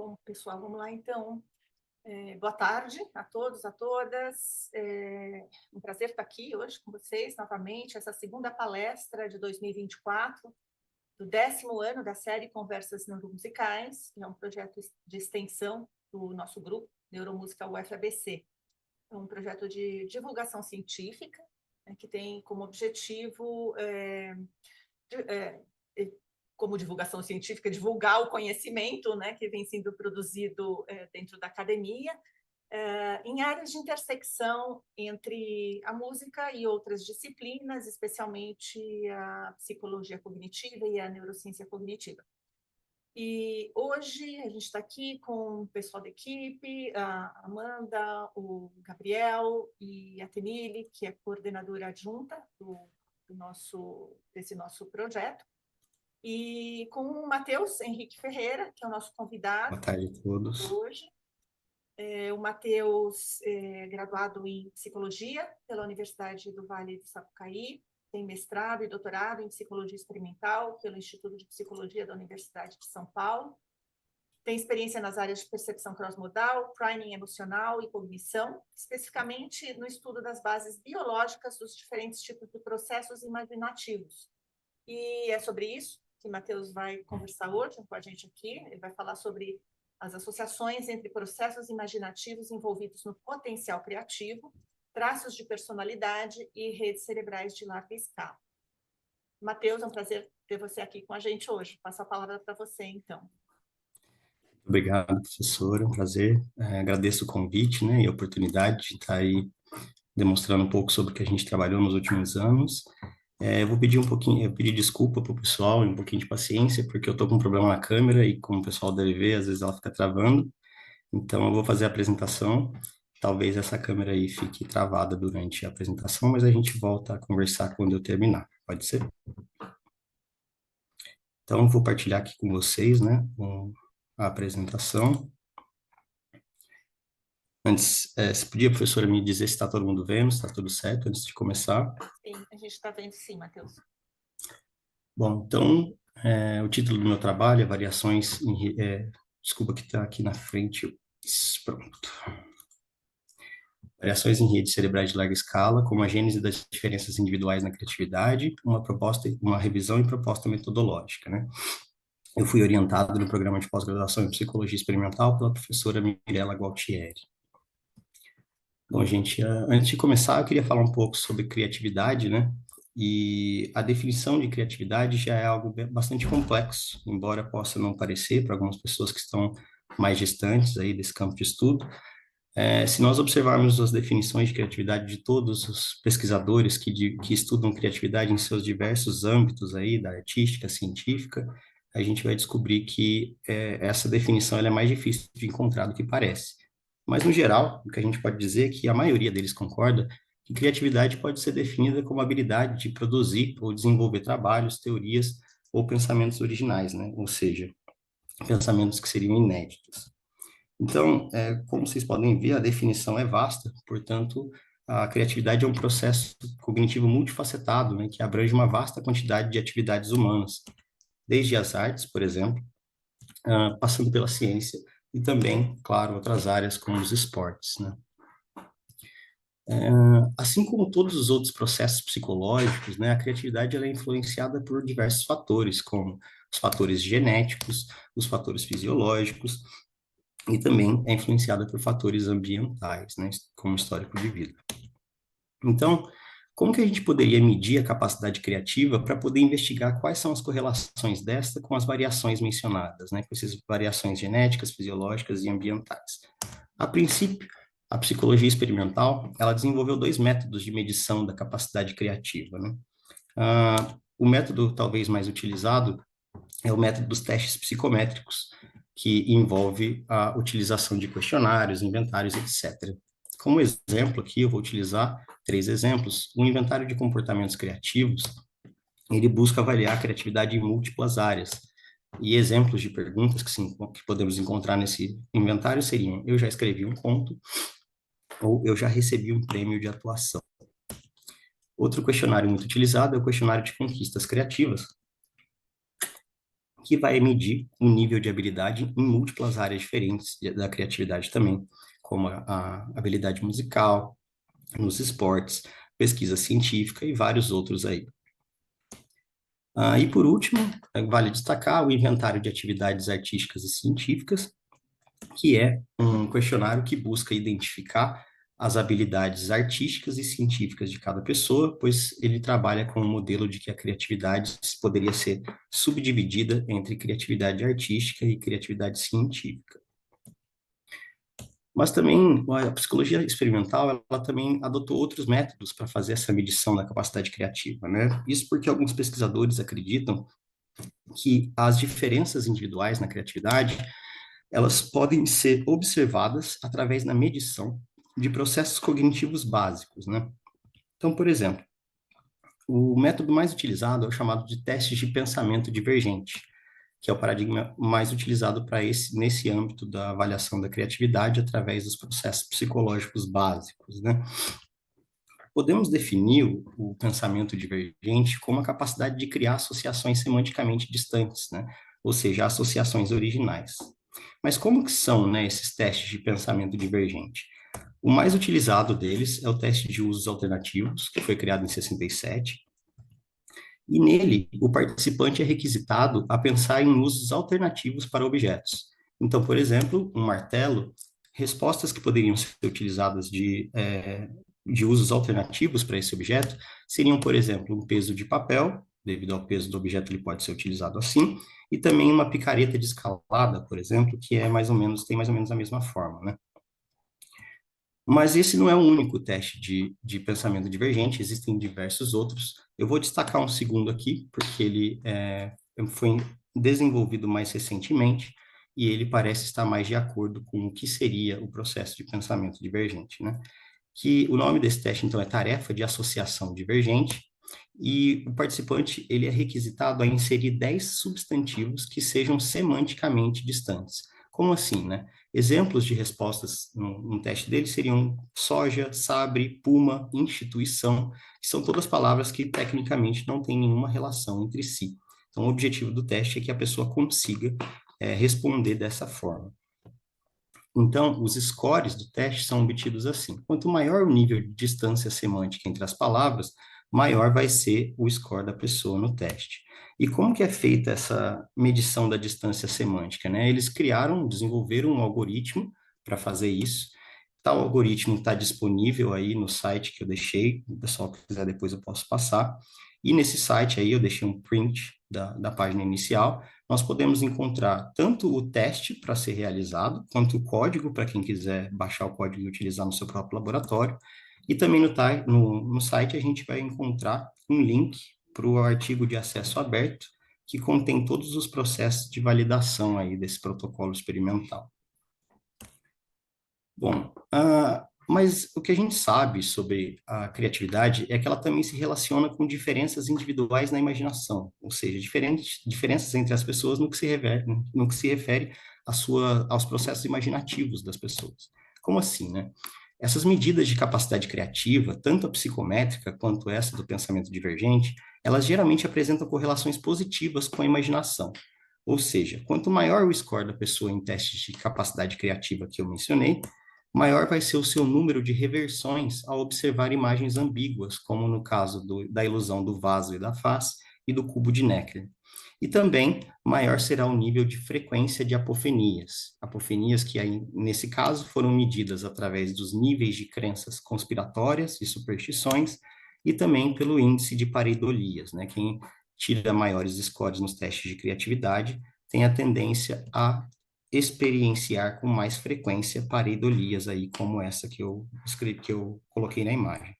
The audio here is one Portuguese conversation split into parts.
Bom, pessoal, vamos lá então. Boa tarde a todos, a todas. Um prazer estar aqui hoje com vocês novamente, essa segunda palestra de 2024, do 10º ano da série Conversas Neuromusicais, que é um projeto de extensão do nosso grupo, Neuromúsica UFABC. É um projeto de divulgação científica, que tem como objetivo como divulgação científica, divulgar o conhecimento, né, que vem sendo produzido dentro da academia, em áreas de intersecção entre a música e outras disciplinas, especialmente a psicologia cognitiva e a neurociência cognitiva. E hoje a gente está aqui com o pessoal da equipe, a Amanda, o Gabriel e a Tenille, que é coordenadora adjunta desse nosso projeto. E com o Matheus Henrique Ferreira, que é o nosso convidado. Boa tarde a todos. Hoje. O Matheus é graduado em Psicologia pela Universidade do Vale do Sapucaí, tem mestrado e doutorado em Psicologia Experimental pelo Instituto de Psicologia da Universidade de São Paulo. Tem experiência nas áreas de percepção crossmodal, priming emocional e cognição, especificamente no estudo das bases biológicas dos diferentes tipos de processos imaginativos. E é sobre isso que Matheus vai conversar hoje com a gente aqui. Ele vai falar sobre as associações entre processos imaginativos envolvidos no potencial criativo, traços de personalidade e redes cerebrais de larga escala. Matheus, é um prazer ter você aqui com a gente hoje. Passo a palavra para você, então. Obrigado, professora, é um prazer. Agradeço o convite, né, e a oportunidade de estar aí demonstrando um pouco sobre o que a gente trabalhou nos últimos anos. Eu vou pedir pedir desculpa para o pessoal e um pouquinho de paciência, porque eu estou com um problema na câmera e, como o pessoal deve ver, às vezes ela fica travando. Então, eu vou fazer a apresentação. Talvez essa câmera aí fique travada durante a apresentação, mas a gente volta a conversar quando eu terminar. Pode ser? Então, eu vou partilhar aqui com vocês, né, a apresentação. Antes, se podia, professora, me dizer se está todo mundo vendo, se está tudo certo, antes de começar? Sim, a gente está vendo sim, Matheus. Bom, então, o título do meu trabalho é Variações desculpa que está aqui na frente. Pronto. Variações em redes cerebrais de larga escala, como a gênese das diferenças individuais na criatividade, uma revisão e proposta metodológica, né? Eu fui orientado no programa de pós-graduação em Psicologia Experimental pela professora Mirella Gualtieri. Bom, gente, antes de começar, eu queria falar um pouco sobre criatividade, né? E a definição de criatividade já é algo bastante complexo, embora possa não parecer para algumas pessoas que estão mais distantes aí desse campo de estudo. Se nós observarmos as definições de criatividade de todos os pesquisadores que estudam criatividade em seus diversos âmbitos aí, da artística, científica, a gente vai descobrir que essa definição ela é mais difícil de encontrar do que parece. Mas, no geral, o que a gente pode dizer é que a maioria deles concorda que criatividade pode ser definida como a habilidade de produzir ou desenvolver trabalhos, teorias ou pensamentos originais, né? Ou seja, pensamentos que seriam inéditos. Então, como vocês podem ver, a definição é vasta, portanto, a criatividade é um processo cognitivo multifacetado, né, que abrange uma vasta quantidade de atividades humanas, desde as artes, por exemplo, passando pela ciência e também, claro, outras áreas como os esportes, né? Assim como todos os outros processos psicológicos, né, a criatividade ela é influenciada por diversos fatores, como os fatores genéticos, os fatores fisiológicos, e também é influenciada por fatores ambientais, né, como histórico de vida. Então, como que a gente poderia medir a capacidade criativa para poder investigar quais são as correlações desta com as variações mencionadas, né, com essas variações genéticas, fisiológicas e ambientais? A princípio, a psicologia experimental, ela desenvolveu dois métodos de medição da capacidade criativa, né? O método talvez mais utilizado é o método dos testes psicométricos, que envolve a utilização de questionários, inventários, etc. Como exemplo aqui, eu vou utilizar 3 exemplos. O inventário de comportamentos criativos, ele busca avaliar a criatividade em múltiplas áreas. E exemplos de perguntas que podemos encontrar nesse inventário seriam: eu já escrevi um conto, ou eu já recebi um prêmio de atuação. Outro questionário muito utilizado é o questionário de conquistas criativas, que vai medir o nível de habilidade em múltiplas áreas diferentes da criatividade também, como a habilidade musical, nos esportes, pesquisa científica e vários outros aí. E por último, vale destacar o inventário de atividades artísticas e científicas, que é um questionário que busca identificar as habilidades artísticas e científicas de cada pessoa, pois ele trabalha com um modelo de que a criatividade poderia ser subdividida entre criatividade artística e criatividade científica. Mas também a psicologia experimental, ela também adotou outros métodos para fazer essa medição da capacidade criativa, né? Isso porque alguns pesquisadores acreditam que as diferenças individuais na criatividade, elas podem ser observadas através da medição de processos cognitivos básicos, né? Então, por exemplo, o método mais utilizado é o chamado de testes de pensamento divergente, que é o paradigma mais utilizado para nesse âmbito da avaliação da criatividade através dos processos psicológicos básicos, né? Podemos definir o pensamento divergente como a capacidade de criar associações semanticamente distantes, né? Ou seja, associações originais. Mas como que são, né, esses testes de pensamento divergente? O mais utilizado deles é o teste de usos alternativos, que foi criado em 67, e nele o participante é requisitado a pensar em usos alternativos para objetos. Então, por exemplo, um martelo, respostas que poderiam ser utilizadas de usos alternativos para esse objeto seriam, por exemplo, um peso de papel, devido ao peso do objeto ele pode ser utilizado assim, e também uma picareta de escalada, por exemplo, que é mais ou menos, tem mais ou menos a mesma forma, né? Mas esse não é o único teste de pensamento divergente, existem diversos outros. Eu vou destacar um segundo aqui, porque ele foi desenvolvido mais recentemente e ele parece estar mais de acordo com o que seria o processo de pensamento divergente, né? Que o nome desse teste, então, é tarefa de associação divergente, e o participante ele é requisitado a inserir 10 substantivos que sejam semanticamente distantes. Como assim, né? Exemplos de respostas no teste dele seriam soja, sabre, puma, instituição, que são todas palavras que tecnicamente não têm nenhuma relação entre si. Então, o objetivo do teste é que a pessoa consiga responder dessa forma. Então, os scores do teste são obtidos assim. Quanto maior o nível de distância semântica entre as palavras, maior vai ser o score da pessoa no teste. E como que é feita essa medição da distância semântica, né? Eles desenvolveram um algoritmo para fazer isso. Tal algoritmo está disponível aí no site que eu deixei, o pessoal que quiser depois eu posso passar. E nesse site aí eu deixei um print da página inicial, nós podemos encontrar tanto o teste para ser realizado, quanto o código para quem quiser baixar o código e utilizar no seu próprio laboratório. E também no site a gente vai encontrar um link para o artigo de acesso aberto, que contém todos os processos de validação aí desse protocolo experimental. Bom, mas o que a gente sabe sobre a criatividade é que ela também se relaciona com diferenças individuais na imaginação, ou seja, diferenças entre as pessoas no que se refere aos processos imaginativos das pessoas. Como assim, né? Essas medidas de capacidade criativa, tanto a psicométrica quanto essa do pensamento divergente, elas geralmente apresentam correlações positivas com a imaginação. Ou seja, quanto maior o score da pessoa em testes de capacidade criativa que eu mencionei, maior vai ser o seu número de reversões ao observar imagens ambíguas, como no caso da ilusão do vaso e da face e do cubo de Necker. E também maior será o nível de frequência de apofenias. Apofenias que, aí, nesse caso, foram medidas através dos níveis de crenças conspiratórias e superstições e também pelo índice de pareidolias, né? Quem tira maiores scores nos testes de criatividade tem a tendência a experienciar com mais frequência pareidolias aí, como essa que eu escrevi, que eu coloquei na imagem.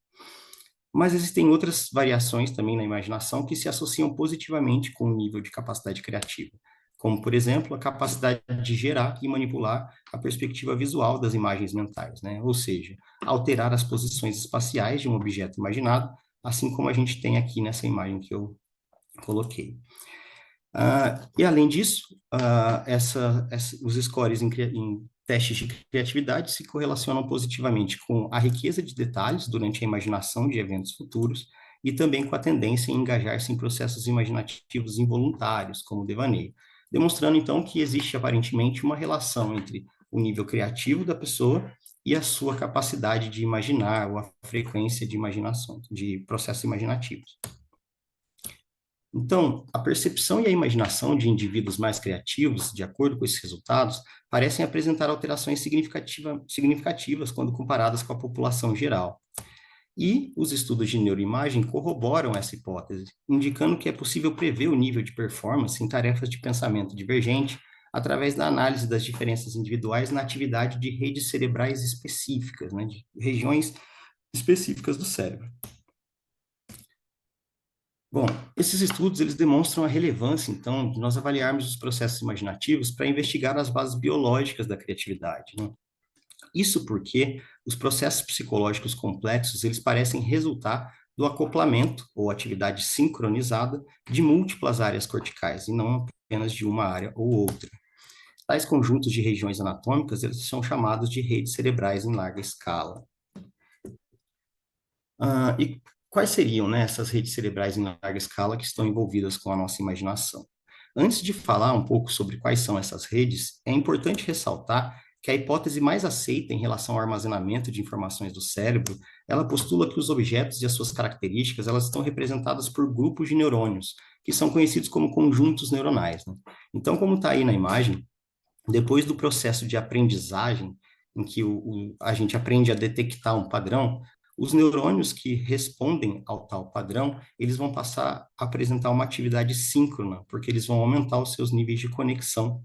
Mas existem outras variações também na imaginação que se associam positivamente com o nível de capacidade criativa, como, por exemplo, a capacidade de gerar e manipular a perspectiva visual das imagens mentais, né? Ou seja, alterar as posições espaciais de um objeto imaginado, assim como a gente tem aqui nessa imagem que eu coloquei. E além disso, os scores em testes de criatividade se correlacionam positivamente com a riqueza de detalhes durante a imaginação de eventos futuros e também com a tendência em engajar-se em processos imaginativos involuntários, como o devaneio. demonstrando, então, que existe aparentemente uma relação entre o nível criativo da pessoa e a sua capacidade de imaginar, ou a frequência de imaginação, de processos imaginativos. Então, a percepção e a imaginação de indivíduos mais criativos, de acordo com esses resultados, parecem apresentar alterações significativas quando comparadas com a população geral. E os estudos de neuroimagem corroboram essa hipótese, indicando que é possível prever o nível de performance em tarefas de pensamento divergente através da análise das diferenças individuais na atividade de redes cerebrais específicas, né, de regiões específicas do cérebro. Bom, esses estudos eles demonstram a relevância, então, de nós avaliarmos os processos imaginativos para investigar as bases biológicas da criatividade, né? Isso porque os processos psicológicos complexos, eles parecem resultar do acoplamento ou atividade sincronizada de múltiplas áreas corticais, e não apenas de uma área ou outra. Tais conjuntos de regiões anatômicas, eles são chamados de redes cerebrais em larga escala. E quais seriam, né, essas redes cerebrais em larga escala que estão envolvidas com a nossa imaginação? Antes de falar um pouco sobre quais são essas redes, é importante ressaltar que a hipótese mais aceita em relação ao armazenamento de informações do cérebro, ela postula que os objetos e as suas características, elas estão representadas por grupos de neurônios, que são conhecidos como conjuntos neuronais, né? Então, como está aí na imagem, depois do processo de aprendizagem, em que a gente aprende a detectar um padrão, os neurônios que respondem ao tal padrão, eles vão passar a apresentar uma atividade síncrona, porque eles vão aumentar os seus níveis de conexão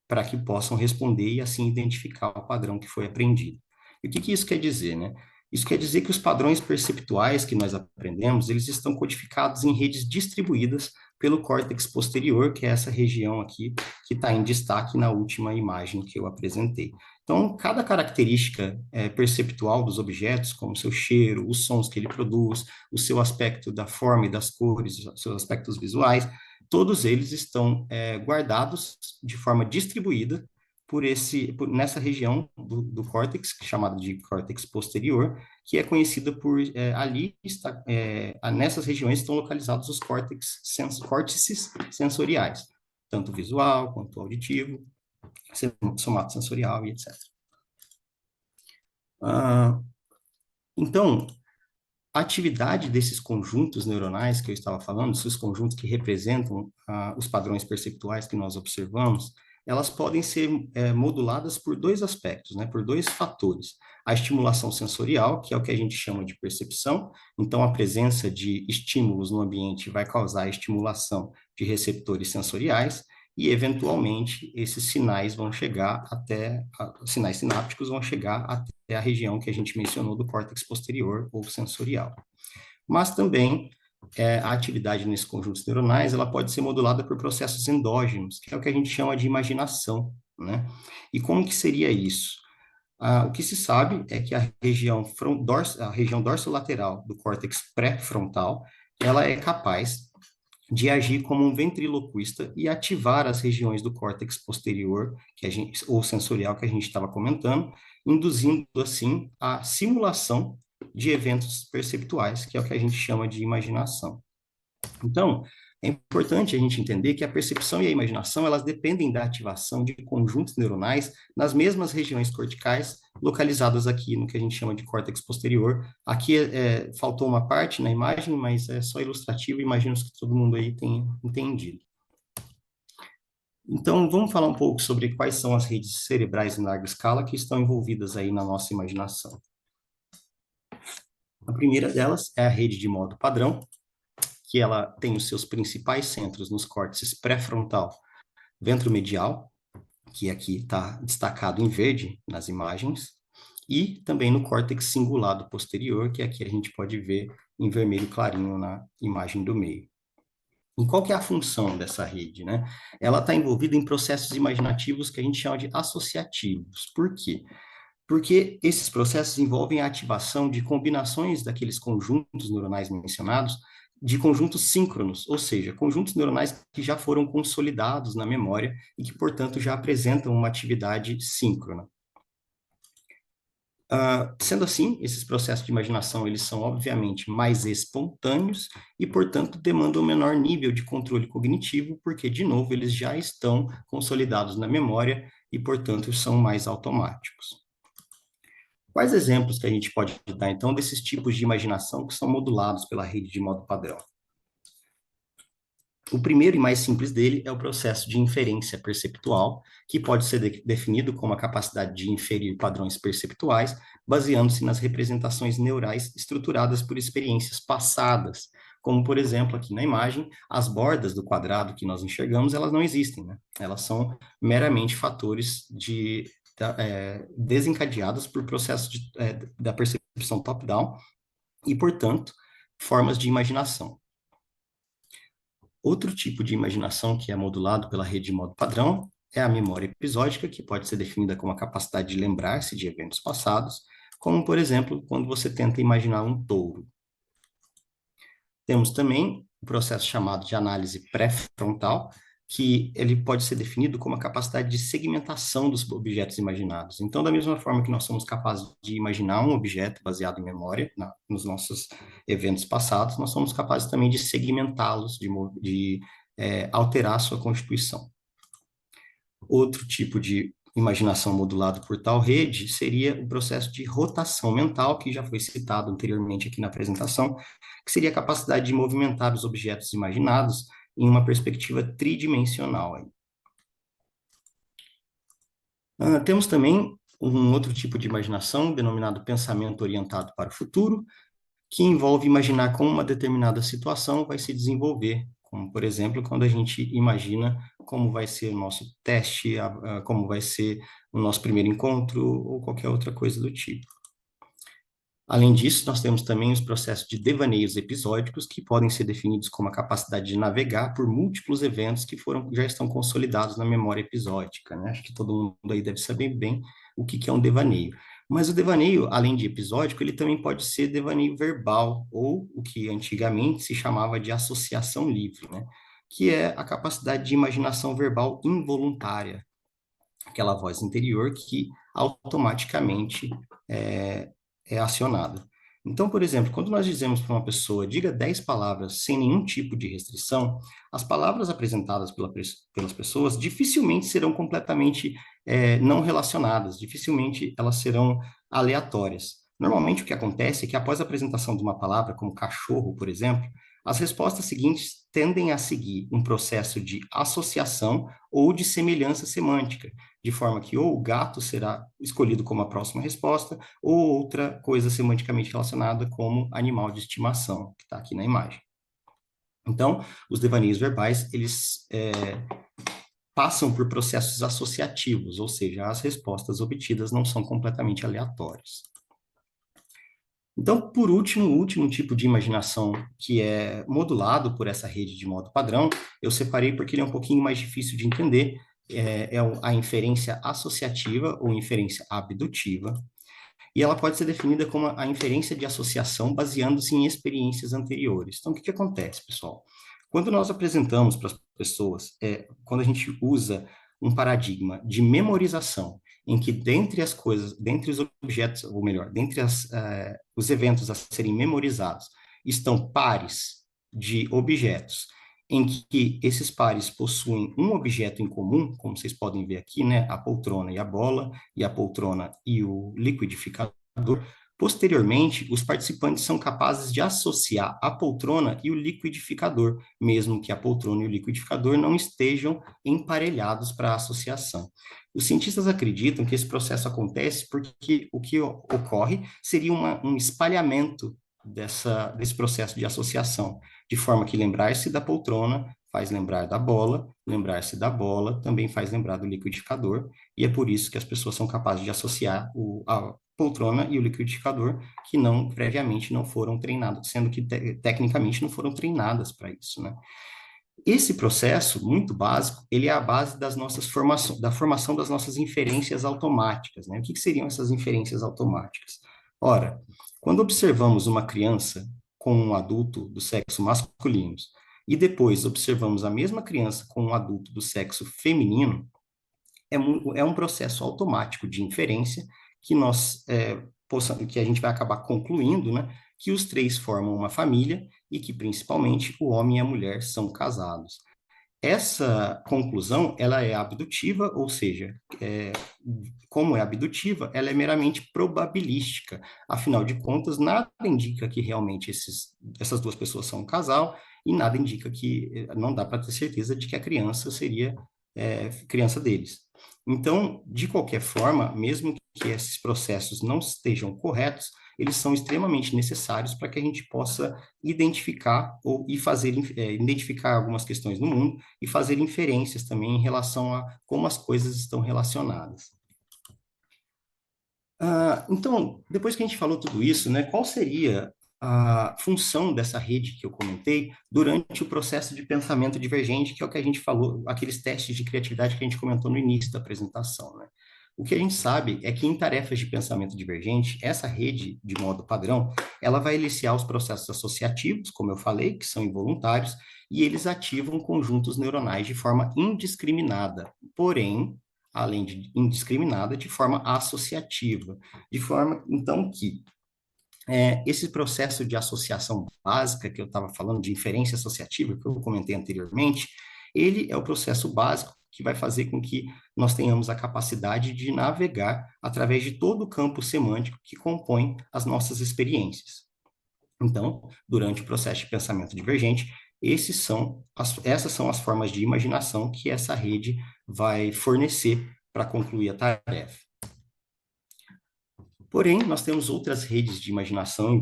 para que possam responder e assim identificar o padrão que foi aprendido. E o que isso quer dizer, né? Isso quer dizer que os padrões perceptuais que nós aprendemos, eles estão codificados em redes distribuídas pelo córtex posterior, que é essa região aqui que está em destaque na última imagem que eu apresentei. Então, cada característica perceptual dos objetos, como o seu cheiro, os sons que ele produz, o seu aspecto da forma e das cores, os seus aspectos visuais, todos eles estão guardados de forma distribuída nessa região do córtex, chamada de córtex posterior, que é conhecida por, nessas regiões estão localizados os córtices sensoriais, tanto visual quanto auditivo, somatosensorial e etc. Então, a atividade desses conjuntos neuronais que eu estava falando, esses conjuntos que representam os padrões perceptuais que nós observamos, elas podem ser moduladas por dois aspectos, né, por dois fatores. A estimulação sensorial, que é o que a gente chama de percepção, então a presença de estímulos no ambiente vai causar a estimulação de receptores sensoriais, e eventualmente esses sinais vão chegar sinais sinápticos vão chegar até a região que a gente mencionou do córtex posterior ou sensorial. Mas também a atividade nesses conjuntos neuronais, ela pode ser modulada por processos endógenos, que é o que a gente chama de imaginação, né? E como que seria isso? O que se sabe é que a região dorsolateral do córtex pré-frontal, ela é capaz de agir como um ventriloquista e ativar as regiões do córtex posterior, ou sensorial que a gente estava comentando, induzindo, assim, a simulação de eventos perceptuais, que é o que a gente chama de imaginação. Então, é importante a gente entender que a percepção e a imaginação, elas dependem da ativação de conjuntos neuronais nas mesmas regiões corticais, localizadas aqui no que a gente chama de córtex posterior. Aqui faltou uma parte na imagem, mas é só ilustrativo, imagino que todo mundo aí tenha entendido. Então, vamos falar um pouco sobre quais são as redes cerebrais em larga escala que estão envolvidas aí na nossa imaginação. A primeira delas é a rede de modo padrão, que ela tem os seus principais centros nos córtices pré-frontal ventromedial, que aqui está destacado em verde nas imagens, e também no córtex cingulado posterior, que aqui a gente pode ver em vermelho clarinho na imagem do meio. E qual que é a função dessa rede, né? Ela está envolvida em processos imaginativos que a gente chama de associativos. Por quê? Porque esses processos envolvem a ativação de combinações daqueles conjuntos neuronais mencionados, de conjuntos síncronos, ou seja, conjuntos neuronais que já foram consolidados na memória e que, portanto, já apresentam uma atividade síncrona. Sendo assim, esses processos de imaginação, eles são obviamente mais espontâneos e, portanto, demandam um menor nível de controle cognitivo, porque, de novo, eles já estão consolidados na memória e, portanto, são mais automáticos. Quais exemplos que a gente pode dar, então, desses tipos de imaginação que são modulados pela rede de modo padrão? O primeiro e mais simples dele é o processo de inferência perceptual, que pode ser definido como a capacidade de inferir padrões perceptuais, baseando-se nas representações neurais estruturadas por experiências passadas, como, por exemplo, aqui na imagem, as bordas do quadrado que nós enxergamos, elas não existem, né? Elas são meramente fatores desencadeados por processos da percepção top-down e, portanto, formas de imaginação. Outro tipo de imaginação que é modulado pela rede de modo padrão é a memória episódica, que pode ser definida como a capacidade de lembrar-se de eventos passados, como, por exemplo, quando você tenta imaginar um touro. Temos também o processo chamado de análise pré-frontal, que ele pode ser definido como a capacidade de segmentação dos objetos imaginados. Então, da mesma forma que nós somos capazes de imaginar um objeto baseado em memória, nos nossos eventos passados, nós somos capazes também de segmentá-los, de alterar a sua constituição. Outro tipo de imaginação modulado por tal rede seria o processo de rotação mental, que já foi citado anteriormente aqui na apresentação, que seria a capacidade de movimentar os objetos imaginados em uma perspectiva tridimensional. Temos também um outro tipo de imaginação, denominado pensamento orientado para o futuro, que envolve imaginar como uma determinada situação vai se desenvolver, como, por exemplo, quando a gente imagina como vai ser o nosso teste, como vai ser o nosso primeiro encontro, ou qualquer outra coisa do tipo. Além disso, nós temos também os processos de devaneios episódicos, que podem ser definidos como a capacidade de navegar por múltiplos eventos que já estão consolidados na memória episódica, né? Acho que todo mundo aí deve saber bem o que é um devaneio. Mas o devaneio, além de episódico, ele também pode ser devaneio verbal, ou o que antigamente se chamava de associação livre, né? Que é a capacidade de imaginação verbal involuntária, aquela voz interior que automaticamente é, é acionada. Então, por exemplo, quando nós dizemos para uma pessoa, diga 10 palavras sem nenhum tipo de restrição, as palavras apresentadas pelas pessoas dificilmente serão completamente não relacionadas, dificilmente elas serão aleatórias. Normalmente o que acontece é que após a apresentação de uma palavra, como cachorro, por exemplo, as respostas seguintes tendem a seguir um processo de associação ou de semelhança semântica, de forma que ou o gato será escolhido como a próxima resposta, ou outra coisa semanticamente relacionada como animal de estimação, que está aqui na imagem. Então, os devaneios verbais, eles passam por processos associativos, ou seja, as respostas obtidas não são completamente aleatórias. Então, por último, o último tipo de imaginação que é modulado por essa rede de modo padrão, eu separei porque ele é um pouquinho mais difícil de entender, a inferência associativa ou inferência abdutiva, e ela pode ser definida como a inferência de associação baseando-se em experiências anteriores. Então, o que acontece, pessoal? Quando nós apresentamos para as pessoas, quando a gente usa um paradigma de memorização, em que dentre as coisas, dentre os objetos, ou melhor, dentre os eventos a serem memorizados, estão pares de objetos, em que esses pares possuem um objeto em comum, como vocês podem ver aqui, né, a poltrona e a bola, e a poltrona e o liquidificador. Posteriormente, os participantes são capazes de associar a poltrona e o liquidificador, mesmo que a poltrona e o liquidificador não estejam emparelhados para a associação. Os cientistas acreditam que esse processo acontece porque o que ocorre seria um espalhamento desse processo de associação, de forma que lembrar-se da poltrona faz lembrar da bola, lembrar-se da bola também faz lembrar do liquidificador, e é por isso que as pessoas são capazes de associar a poltrona e o liquidificador, que previamente não foram treinados, sendo que tecnicamente não foram treinadas para isso, né? Esse processo, muito básico, ele é a base das nossas da formação das nossas inferências automáticas, né? O que seriam essas inferências automáticas? Ora, quando observamos uma criança com um adulto do sexo masculino e depois observamos a mesma criança com um adulto do sexo feminino, é um processo automático de inferência que nós que a gente vai acabar concluindo, né, que os três formam uma família e que, principalmente, o homem e a mulher são casados. Essa conclusão, ela é abdutiva, ou seja, como é abdutiva, ela é meramente probabilística. Afinal de contas, nada indica que realmente essas duas pessoas são um casal e nada indica que não dá para ter certeza de que a criança seria criança deles. Então, de qualquer forma, mesmo que esses processos não estejam corretos, eles são extremamente necessários para que a gente possa identificar identificar algumas questões no mundo e fazer inferências também em relação a como as coisas estão relacionadas. Então, depois que a gente falou tudo isso, né, qual seria a função dessa rede que eu comentei durante o processo de pensamento divergente, que é o que a gente falou, aqueles testes de criatividade que a gente comentou no início da apresentação, né? O que a gente sabe é que em tarefas de pensamento divergente, essa rede, de modo padrão, ela vai iniciar os processos associativos, como eu falei, que são involuntários, e eles ativam conjuntos neuronais de forma indiscriminada. Porém, além de indiscriminada, de forma associativa, de forma, então, que esse processo de associação básica que eu estava falando, de inferência associativa, que eu comentei anteriormente, ele é o processo básico que vai fazer com que nós tenhamos a capacidade de navegar através de todo o campo semântico que compõe as nossas experiências. Então, durante o processo de pensamento divergente, essas são as formas de imaginação que essa rede vai fornecer para concluir a tarefa. Porém, nós temos outras redes de imaginação,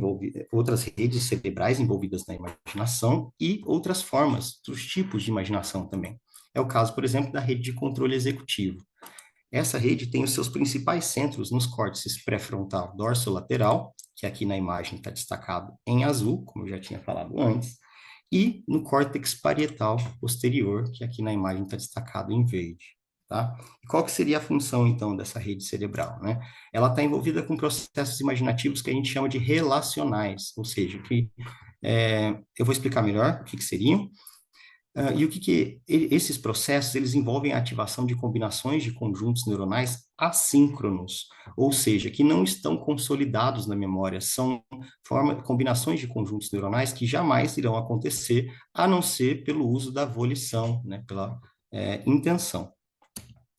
outras redes cerebrais envolvidas na imaginação e outras formas, outros tipos de imaginação também. É o caso, por exemplo, da rede de controle executivo. Essa rede tem os seus principais centros nos córtices pré-frontal dorsolateral, que aqui na imagem está destacado em azul, como eu já tinha falado antes, e no córtex parietal posterior, que aqui na imagem está destacado em verde. Tá? E qual que seria a função, então, dessa rede cerebral, né? Ela está envolvida com processos imaginativos que a gente chama de relacionais, ou seja, eu vou explicar melhor o que seriam, e esses processos, eles envolvem a ativação de combinações de conjuntos neuronais assíncronos, ou seja, que não estão consolidados na memória, são combinações de conjuntos neuronais que jamais irão acontecer, a não ser pelo uso da volição, né, pela intenção.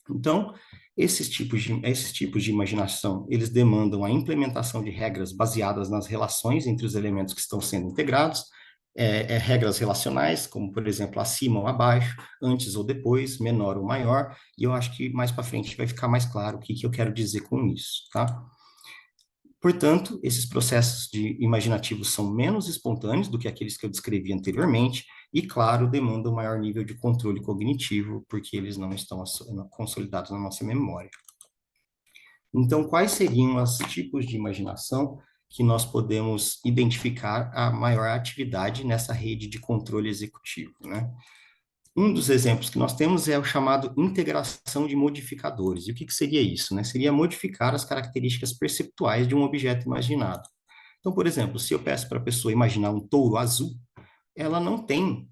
Então, esses tipos de imaginação, eles demandam a implementação de regras baseadas nas relações entre os elementos que estão sendo integrados, regras relacionais, como, por exemplo, acima ou abaixo, antes ou depois, menor ou maior, e eu acho que mais para frente vai ficar mais claro o que eu quero dizer com isso, tá? Portanto, esses processos imaginativos são menos espontâneos do que aqueles que eu descrevi anteriormente e, claro, demandam maior nível de controle cognitivo, porque eles não estão consolidados na nossa memória. Então, quais seriam os tipos de imaginação que nós podemos identificar a maior atividade nessa rede de controle executivo, né? Um dos exemplos que nós temos é o chamado integração de modificadores. E o que seria isso, né? Seria modificar as características perceptuais de um objeto imaginado. Então, por exemplo, se eu peço para a pessoa imaginar um touro azul, ela não tem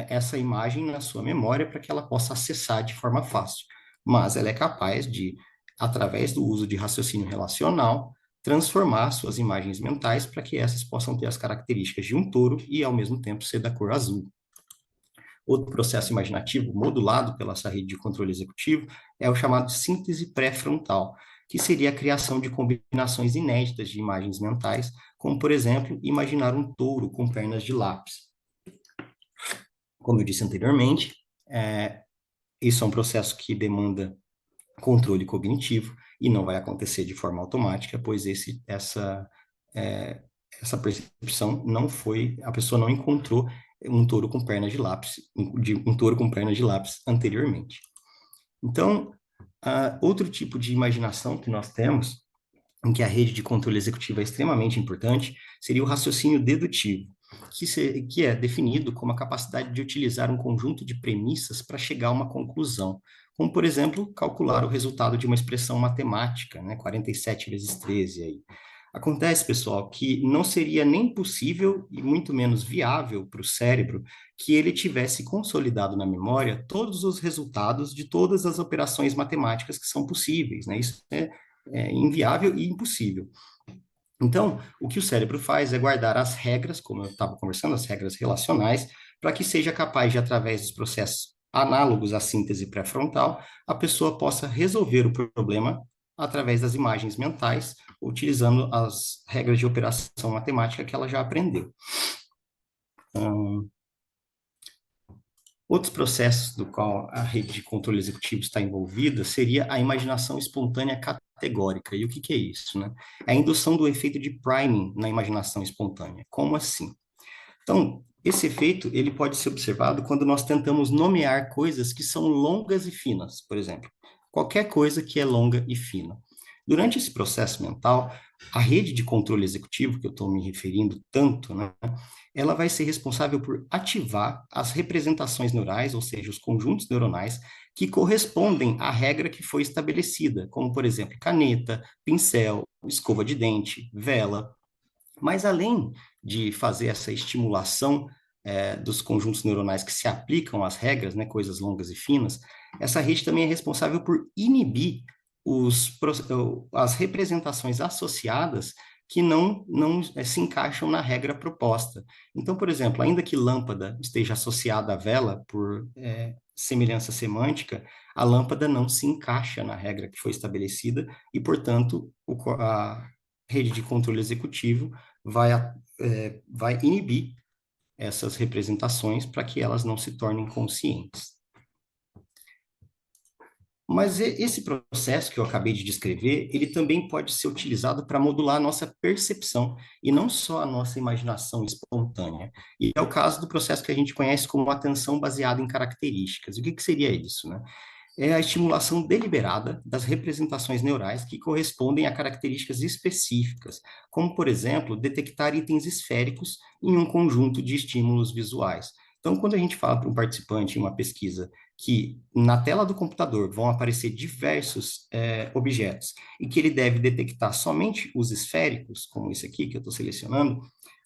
essa imagem na sua memória para que ela possa acessar de forma fácil. Mas ela é capaz de, através do uso de raciocínio relacional, transformar suas imagens mentais para que essas possam ter as características de um touro e, ao mesmo tempo, ser da cor azul. Outro processo imaginativo modulado pela essa rede de controle executivo é o chamado síntese pré-frontal, que seria a criação de combinações inéditas de imagens mentais, como, por exemplo, imaginar um touro com pernas de lápis. Como eu disse anteriormente, isso é um processo que demanda controle cognitivo e não vai acontecer de forma automática, pois essa percepção não foi, a pessoa não encontrou um touro com pernas de lápis, um touro com pernas de lápis anteriormente. Então, outro tipo de imaginação que nós temos, em que a rede de controle executivo é extremamente importante, seria o raciocínio dedutivo, que é definido como a capacidade de utilizar um conjunto de premissas para chegar a uma conclusão, como, por exemplo, calcular o resultado de uma expressão matemática, né, 47 vezes 13 aí. Acontece, pessoal, que não seria nem possível e muito menos viável para o cérebro que ele tivesse consolidado na memória todos os resultados de todas as operações matemáticas que são possíveis, né? Isso é inviável e impossível. Então, o que o cérebro faz é guardar as regras, como eu estava conversando, as regras relacionais, para que seja capaz de, através dos processos análogos à síntese pré-frontal, a pessoa possa resolver o problema através das imagens mentais, utilizando as regras de operação matemática que ela já aprendeu. Outros processos do qual a rede de controle executivo está envolvida seria a imaginação espontânea categórica. E o que é isso, né? É a indução do efeito de priming na imaginação espontânea. Como assim? Então, esse efeito ele pode ser observado quando nós tentamos nomear coisas que são longas e finas, por exemplo. Qualquer coisa que é longa e fina. Durante esse processo mental, a rede de controle executivo, que eu estou me referindo tanto, né, ela vai ser responsável por ativar as representações neurais, ou seja, os conjuntos neuronais, que correspondem à regra que foi estabelecida, como, por exemplo, caneta, pincel, escova de dente, vela. Mas além de fazer essa estimulação dos conjuntos neuronais que se aplicam às regras, né, coisas longas e finas, essa rede também é responsável por inibir as representações associadas que não se encaixam na regra proposta. Então, por exemplo, ainda que lâmpada esteja associada à vela por semelhança semântica, a lâmpada não se encaixa na regra que foi estabelecida e, portanto, a rede de controle executivo vai, vai inibir essas representações para que elas não se tornem conscientes. Mas esse processo que eu acabei de descrever, ele também pode ser utilizado para modular a nossa percepção e não só a nossa imaginação espontânea. E é o caso do processo que a gente conhece como atenção baseada em características. O que seria isso, né? É a estimulação deliberada das representações neurais que correspondem a características específicas, como, por exemplo, detectar itens esféricos em um conjunto de estímulos visuais. Então, quando a gente fala para um participante em uma pesquisa que na tela do computador vão aparecer diversos objetos e que ele deve detectar somente os esféricos, como esse aqui que eu estou selecionando,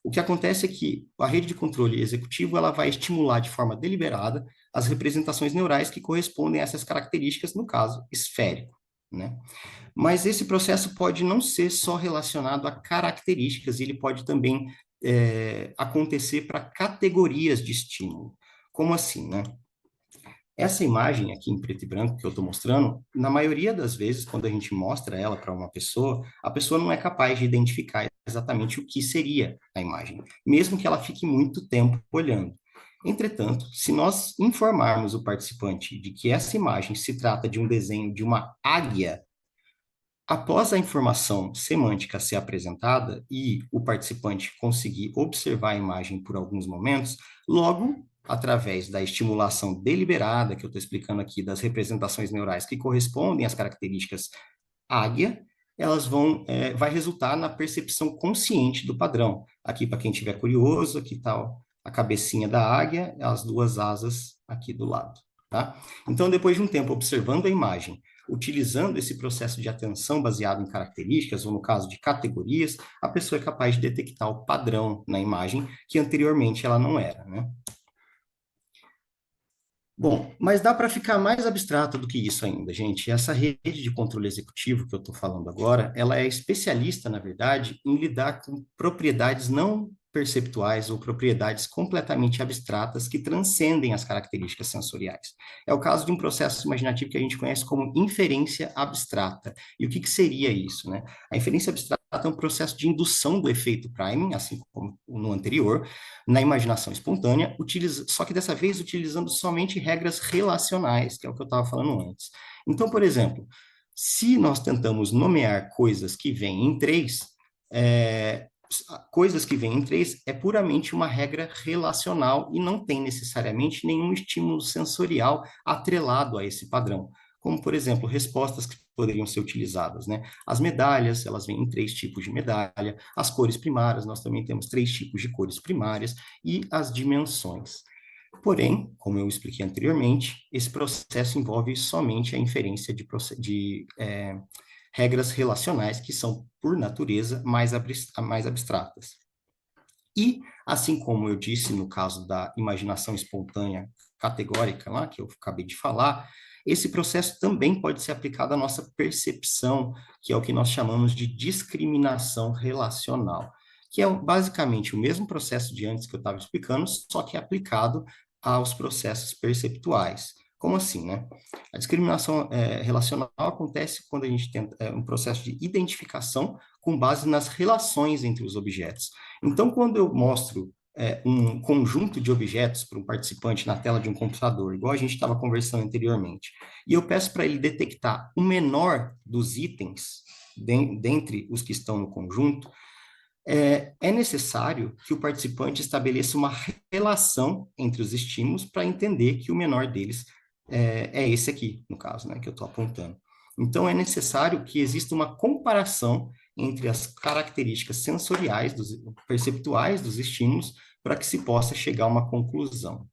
o que acontece é que a rede de controle executivo ela vai estimular de forma deliberada as representações neurais que correspondem a essas características, no caso, esférico, né? Mas esse processo pode não ser só relacionado a características, ele pode também acontecer para categorias de estímulo. Como assim, né? Essa imagem aqui em preto e branco que eu estou mostrando, na maioria das vezes, quando a gente mostra ela para uma pessoa, a pessoa não é capaz de identificar exatamente o que seria a imagem, mesmo que ela fique muito tempo olhando. Entretanto, se nós informarmos o participante de que essa imagem se trata de um desenho de uma águia, após a informação semântica ser apresentada e o participante conseguir observar a imagem por alguns momentos, logo, através da estimulação deliberada, que eu estou explicando aqui, das representações neurais que correspondem às características águia, elas vai resultar na percepção consciente do padrão. Aqui, para quem estiver curioso, aqui está a cabecinha da águia, as duas asas aqui do lado, tá? Então, depois de um tempo observando a imagem, utilizando esse processo de atenção baseado em características, ou no caso de categorias, a pessoa é capaz de detectar o padrão na imagem que anteriormente ela não era, né? Bom, mas dá para ficar mais abstrato do que isso ainda, gente. Essa rede de controle executivo que eu estou falando agora, ela é especialista, na verdade, em lidar com propriedades não perceptuais ou propriedades completamente abstratas que transcendem as características sensoriais. É o caso de um processo imaginativo que a gente conhece como inferência abstrata. E o que seria isso, né? A inferência abstrata é um processo de indução do efeito priming, assim como no anterior, na imaginação espontânea, só que dessa vez utilizando somente regras relacionais, que é o que eu estava falando antes. Então, por exemplo, se nós tentamos nomear coisas que vêm em três, coisas que vêm em três é puramente uma regra relacional e não tem necessariamente nenhum estímulo sensorial atrelado a esse padrão. Como, por exemplo, respostas que poderiam ser utilizadas, né? As medalhas, elas vêm em três tipos de medalha. As cores primárias, nós também temos três tipos de cores primárias e as dimensões. Porém, como eu expliquei anteriormente, esse processo envolve somente a inferência de regras relacionais que são, por natureza, mais abstratas. E, assim como eu disse no caso da imaginação espontânea categórica lá, que eu acabei de falar, esse processo também pode ser aplicado à nossa percepção, que é o que nós chamamos de discriminação relacional, que é basicamente o mesmo processo de antes que eu estava explicando, só que é aplicado aos processos perceptuais. Como assim, né? A discriminação relacional acontece quando a gente tenta um processo de identificação com base nas relações entre os objetos. Então, quando eu mostro um conjunto de objetos para um participante na tela de um computador, igual a gente estava conversando anteriormente, e eu peço para ele detectar o menor dos itens dentre os que estão no conjunto, é necessário que o participante estabeleça uma relação entre os estímulos para entender que o menor deles é esse aqui, no caso, né, que eu estou apontando. Então, é necessário que exista uma comparação entre as características sensoriais, perceptuais dos estímulos, para que se possa chegar a uma conclusão.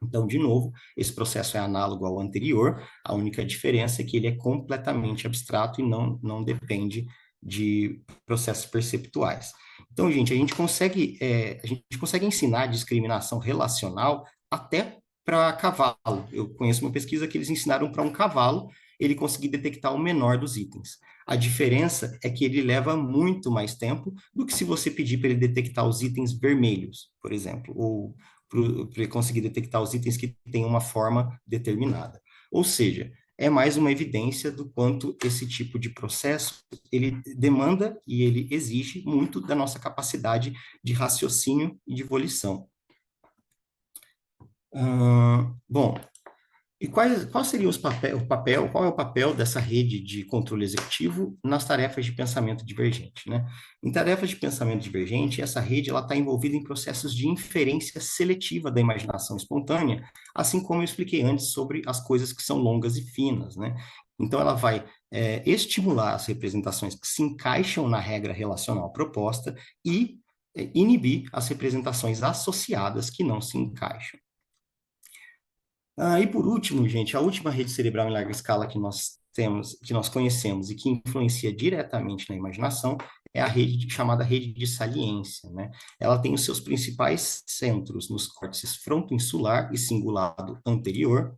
Então, de novo, esse processo é análogo ao anterior, a única diferença é que ele é completamente abstrato e não depende de processos perceptuais. Então, gente, a gente consegue ensinar discriminação relacional até para cavalo. Eu conheço uma pesquisa que eles ensinaram para um cavalo ele conseguir detectar o menor dos itens. A diferença é que ele leva muito mais tempo do que se você pedir para ele detectar os itens vermelhos, por exemplo, ou para conseguir detectar os itens que têm uma forma determinada. Ou seja, é mais uma evidência do quanto esse tipo de processo ele demanda e ele exige muito da nossa capacidade de raciocínio e de volição. Bom, e qual seria qual é o papel dessa rede de controle executivo nas tarefas de pensamento divergente, né? Em tarefas de pensamento divergente, essa rede ela está envolvida em processos de inferência seletiva da imaginação espontânea, assim como eu expliquei antes sobre as coisas que são longas e finas, né? Então, ela vai estimular as representações que se encaixam na regra relacional proposta e inibir as representações associadas que não se encaixam. E por último, gente, a última rede cerebral em larga escala que nós temos, que nós conhecemos e que influencia diretamente na imaginação é a rede chamada rede de saliência, né? Ela tem os seus principais centros nos córtex frontoinsular e cingulado anterior.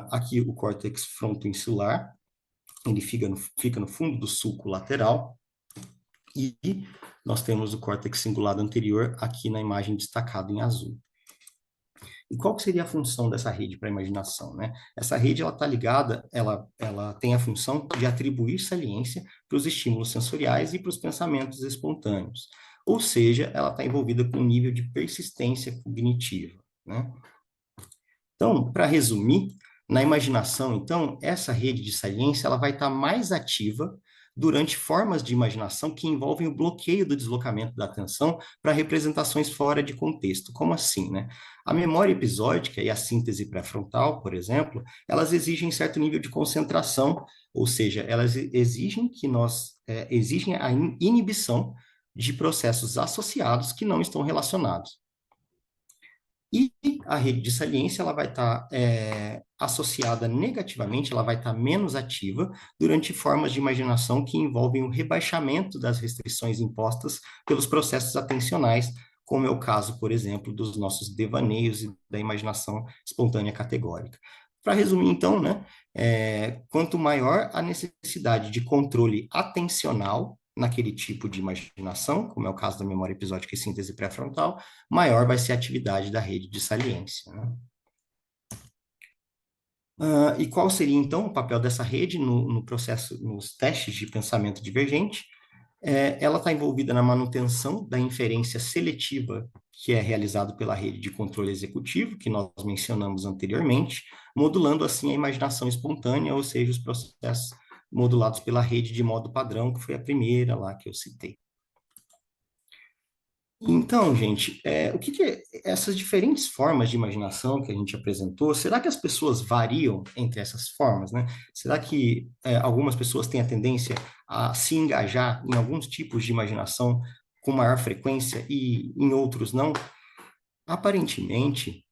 Aqui o córtex frontoinsular, ele fica no fundo do sulco lateral e nós temos o córtex cingulado anterior aqui na imagem destacado em azul. E qual que seria a função dessa rede para a imaginação, né? Essa rede, ela está ligada, ela tem a função de atribuir saliência para os estímulos sensoriais e para os pensamentos espontâneos. Ou seja, ela está envolvida com um nível de persistência cognitiva, né? Então, para resumir, na imaginação, então, essa rede de saliência, ela vai estar mais ativa durante formas de imaginação que envolvem o bloqueio do deslocamento da atenção para representações fora de contexto. Como assim, né? A memória episódica e a síntese pré-frontal, por exemplo, elas exigem certo nível de concentração, ou seja, elas exigem exigem a inibição de processos associados que não estão relacionados. E a rede de saliência ela vai estar associada negativamente, ela vai estar menos ativa durante formas de imaginação que envolvem o rebaixamento das restrições impostas pelos processos atencionais, como é o caso, por exemplo, dos nossos devaneios e da imaginação espontânea categórica. Para resumir, então, né, quanto maior a necessidade de controle atencional naquele tipo de imaginação, como é o caso da memória episódica e síntese pré-frontal, maior vai ser a atividade da rede de saliência, né? E qual seria, então, o papel dessa rede no processo, nos testes de pensamento divergente? Ela está envolvida na manutenção da inferência seletiva que é realizado pela rede de controle executivo, que nós mencionamos anteriormente, modulando assim a imaginação espontânea, ou seja, os processos modulados pela rede de modo padrão, que foi a primeira lá que eu citei. Então, gente, o que essas diferentes formas de imaginação que a gente apresentou, será que as pessoas variam entre essas formas, né? Será que algumas pessoas têm a tendência a se engajar em alguns tipos de imaginação com maior frequência e em outros não? Aparentemente,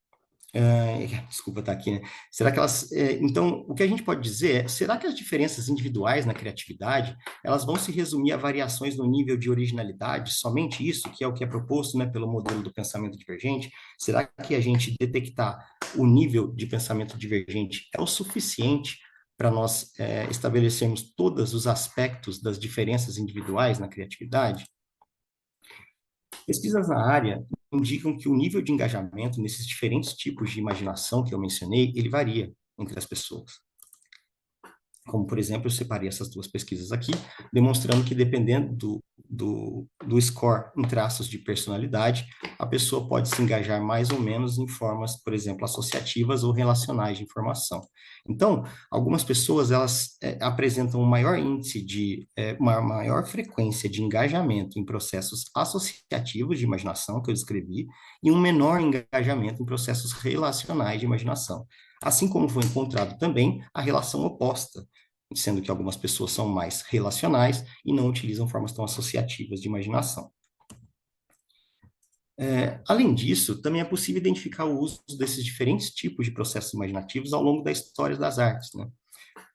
Desculpa estar aqui, né? Será que elas... então, o que a gente pode dizer é, será que as diferenças individuais na criatividade, elas vão se resumir a variações no nível de originalidade? Somente isso, que é o que é proposto, né, pelo modelo do pensamento divergente? Será que a gente detectar o nível de pensamento divergente é o suficiente para nós estabelecermos todos os aspectos das diferenças individuais na criatividade? Pesquisas na área indicam que o nível de engajamento nesses diferentes tipos de imaginação que eu mencionei, ele varia entre as pessoas. Como, por exemplo, eu separei essas duas pesquisas aqui, demonstrando que dependendo do score em traços de personalidade, a pessoa pode se engajar mais ou menos em formas, por exemplo, associativas ou relacionais de informação. Então, algumas pessoas, elas apresentam um maior índice uma maior frequência de engajamento em processos associativos de imaginação, que eu descrevi, e um menor engajamento em processos relacionais de imaginação. Assim como foi encontrado também a relação oposta, sendo que algumas pessoas são mais relacionais e não utilizam formas tão associativas de imaginação. Além disso, também é possível identificar o uso desses diferentes tipos de processos imaginativos ao longo da história das artes, né?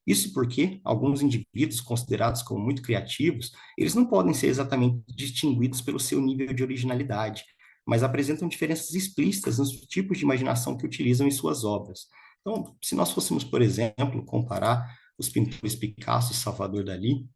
Isso porque alguns indivíduos considerados como muito criativos, eles não podem ser exatamente distinguidos pelo seu nível de originalidade, mas apresentam diferenças explícitas nos tipos de imaginação que utilizam em suas obras. Então, se nós fôssemos, por exemplo, comparar os pintores Picasso e Salvador Dalí,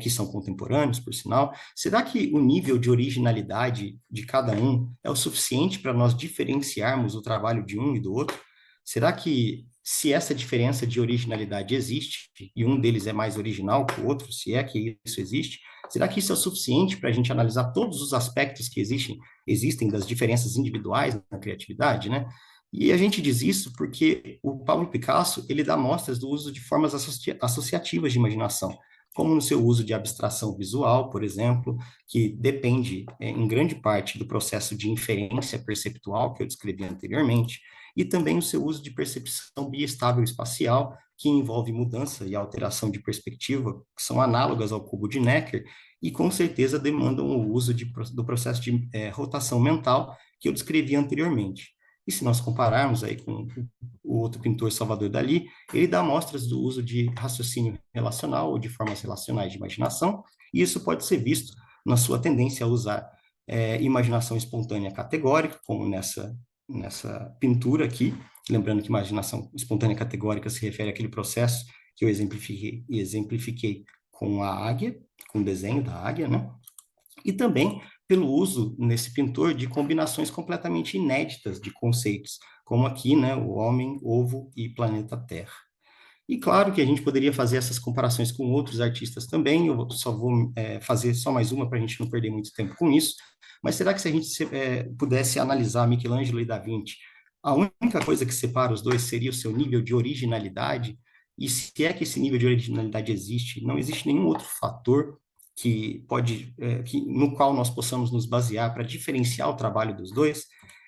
que são contemporâneos, por sinal, será que o nível de originalidade de cada um é o suficiente para nós diferenciarmos o trabalho de um e do outro? Será que, se essa diferença de originalidade existe, e um deles é mais original que o outro, se é que isso existe, será que isso é o suficiente para a gente analisar todos os aspectos que existem das diferenças individuais na criatividade, né? E a gente diz isso porque o Pablo Picasso, ele dá mostras do uso de formas associativas de imaginação, como no seu uso de abstração visual, por exemplo, que depende, em grande parte, do processo de inferência perceptual que eu descrevi anteriormente, e também o seu uso de percepção biestável espacial, que envolve mudança e alteração de perspectiva, que são análogas ao cubo de Necker, e com certeza demandam o uso do processo de rotação mental que eu descrevi anteriormente. E se nós compararmos aí com o outro pintor Salvador Dalí, ele dá amostras do uso de raciocínio relacional ou de formas relacionais de imaginação, e isso pode ser visto na sua tendência a usar imaginação espontânea categórica, como nessa pintura aqui, lembrando que imaginação espontânea categórica se refere àquele processo que eu exemplifiquei com a águia, com o desenho da águia, né? E também pelo uso nesse pintor de combinações completamente inéditas de conceitos, como aqui, né, o homem, ovo e planeta Terra. E claro que a gente poderia fazer essas comparações com outros artistas também, eu só vou fazer só mais uma para a gente não perder muito tempo com isso, mas será que se a gente pudesse analisar Michelangelo e Da Vinci, a única coisa que separa os dois seria o seu nível de originalidade? E se é que esse nível de originalidade existe, não existe nenhum outro fator no qual nós possamos nos basear para diferenciar o trabalho dos dois?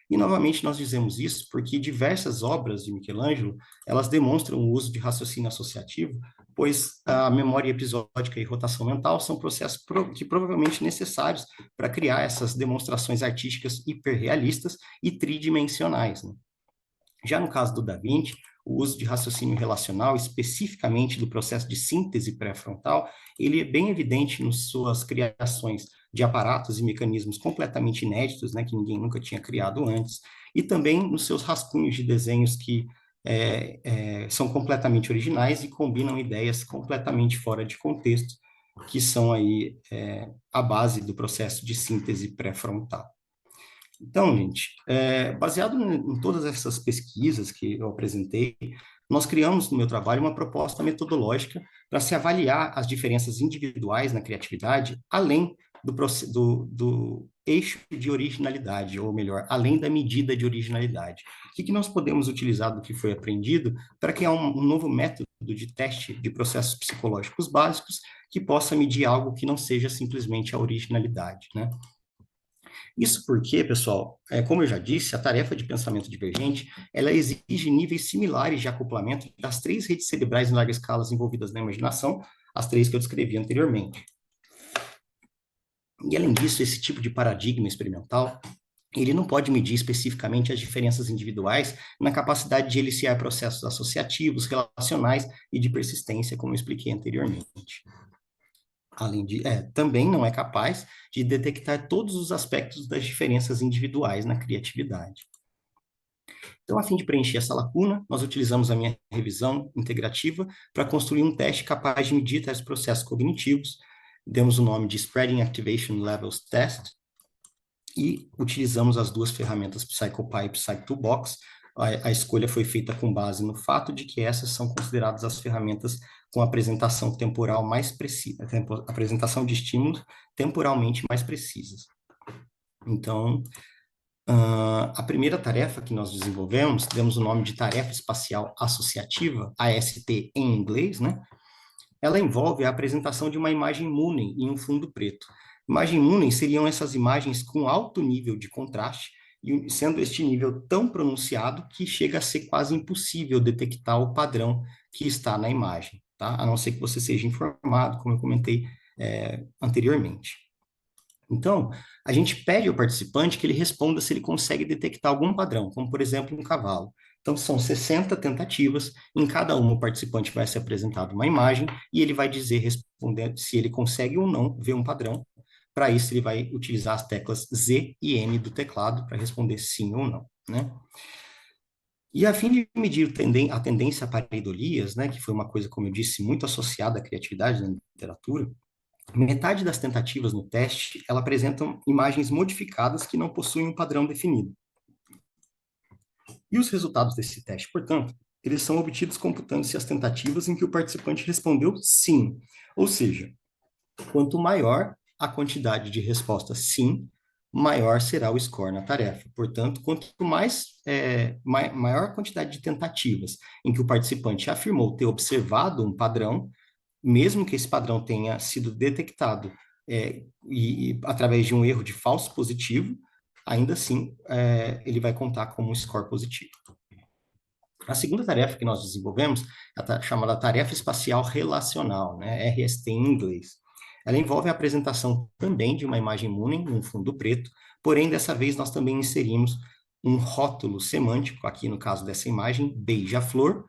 E novamente nós dizemos isso porque diversas obras de Michelangelo, elas demonstram o uso de raciocínio associativo, pois a memória episódica e rotação mental são processos que provavelmente necessários para criar essas demonstrações artísticas hiperrealistas e tridimensionais, né? Já no caso do Da Vinci, o uso de raciocínio relacional, especificamente do processo de síntese pré-frontal, ele é bem evidente nas suas criações de aparatos e mecanismos completamente inéditos, né, que ninguém nunca tinha criado antes, e também nos seus rascunhos de desenhos que são completamente originais e combinam ideias completamente fora de contexto, que são aí a base do processo de síntese pré-frontal. Então, gente, baseado em todas essas pesquisas que eu apresentei, nós criamos no meu trabalho uma proposta metodológica para se avaliar as diferenças individuais na criatividade, além do eixo de originalidade, ou melhor, além da medida de originalidade. O que nós podemos utilizar do que foi aprendido para criar um novo método de teste de processos psicológicos básicos que possa medir algo que não seja simplesmente a originalidade, né? Isso porque, pessoal, como eu já disse, a tarefa de pensamento divergente, ela exige níveis similares de acoplamento das três redes cerebrais em larga escala envolvidas na imaginação, as três que eu descrevi anteriormente. E, além disso, esse tipo de paradigma experimental, ele não pode medir especificamente as diferenças individuais na capacidade de eliciar processos associativos, relacionais e de persistência, como eu expliquei anteriormente. Também não é capaz de detectar todos os aspectos das diferenças individuais na criatividade. Então, a fim de preencher essa lacuna, nós utilizamos a minha revisão integrativa para construir um teste capaz de medir tais processos cognitivos. Demos o nome de Spreading Activation Levels Test e utilizamos as duas ferramentas PsychoPy e PsyCtoolbox. A escolha foi feita com base no fato de que essas são consideradas as ferramentas com apresentação temporal mais precisa, apresentação de estímulos temporalmente mais precisas. Então, a primeira tarefa que nós desenvolvemos, demos o nome de Tarefa Espacial Associativa, AST em inglês, né? Ela envolve a apresentação de uma imagem Moonen em um fundo preto. Imagem Moonen seriam essas imagens com alto nível de contraste, e sendo este nível tão pronunciado que chega a ser quase impossível detectar o padrão que está na imagem, tá? A não ser que você seja informado, como eu comentei anteriormente. Então, a gente pede ao participante que ele responda se ele consegue detectar algum padrão, como, por exemplo, um cavalo. Então, são 60 tentativas, em cada uma o participante vai ser apresentado uma imagem e ele vai dizer, respondendo, se ele consegue ou não ver um padrão. Para isso, ele vai utilizar as teclas Z e N do teclado para responder sim ou não, né? E a fim de medir a tendência a pareidolias, né, que foi uma coisa, como eu disse, muito associada à criatividade na literatura, metade das tentativas no teste, ela apresentam imagens modificadas que não possuem um padrão definido. E os resultados desse teste, portanto, eles são obtidos computando-se as tentativas em que o participante respondeu sim. Ou seja, quanto maior a quantidade de respostas sim, maior será o score na tarefa. Portanto, quanto maior a quantidade de tentativas em que o participante afirmou ter observado um padrão, mesmo que esse padrão tenha sido detectado através de um erro de falso positivo, ainda assim ele vai contar como um score positivo. A segunda tarefa que nós desenvolvemos é a chamada Tarefa Espacial Relacional, né, RST em inglês. Ela envolve a apresentação também de uma imagem Moonen, um fundo preto, porém, dessa vez, nós também inserimos um rótulo semântico, aqui no caso dessa imagem, beija-flor,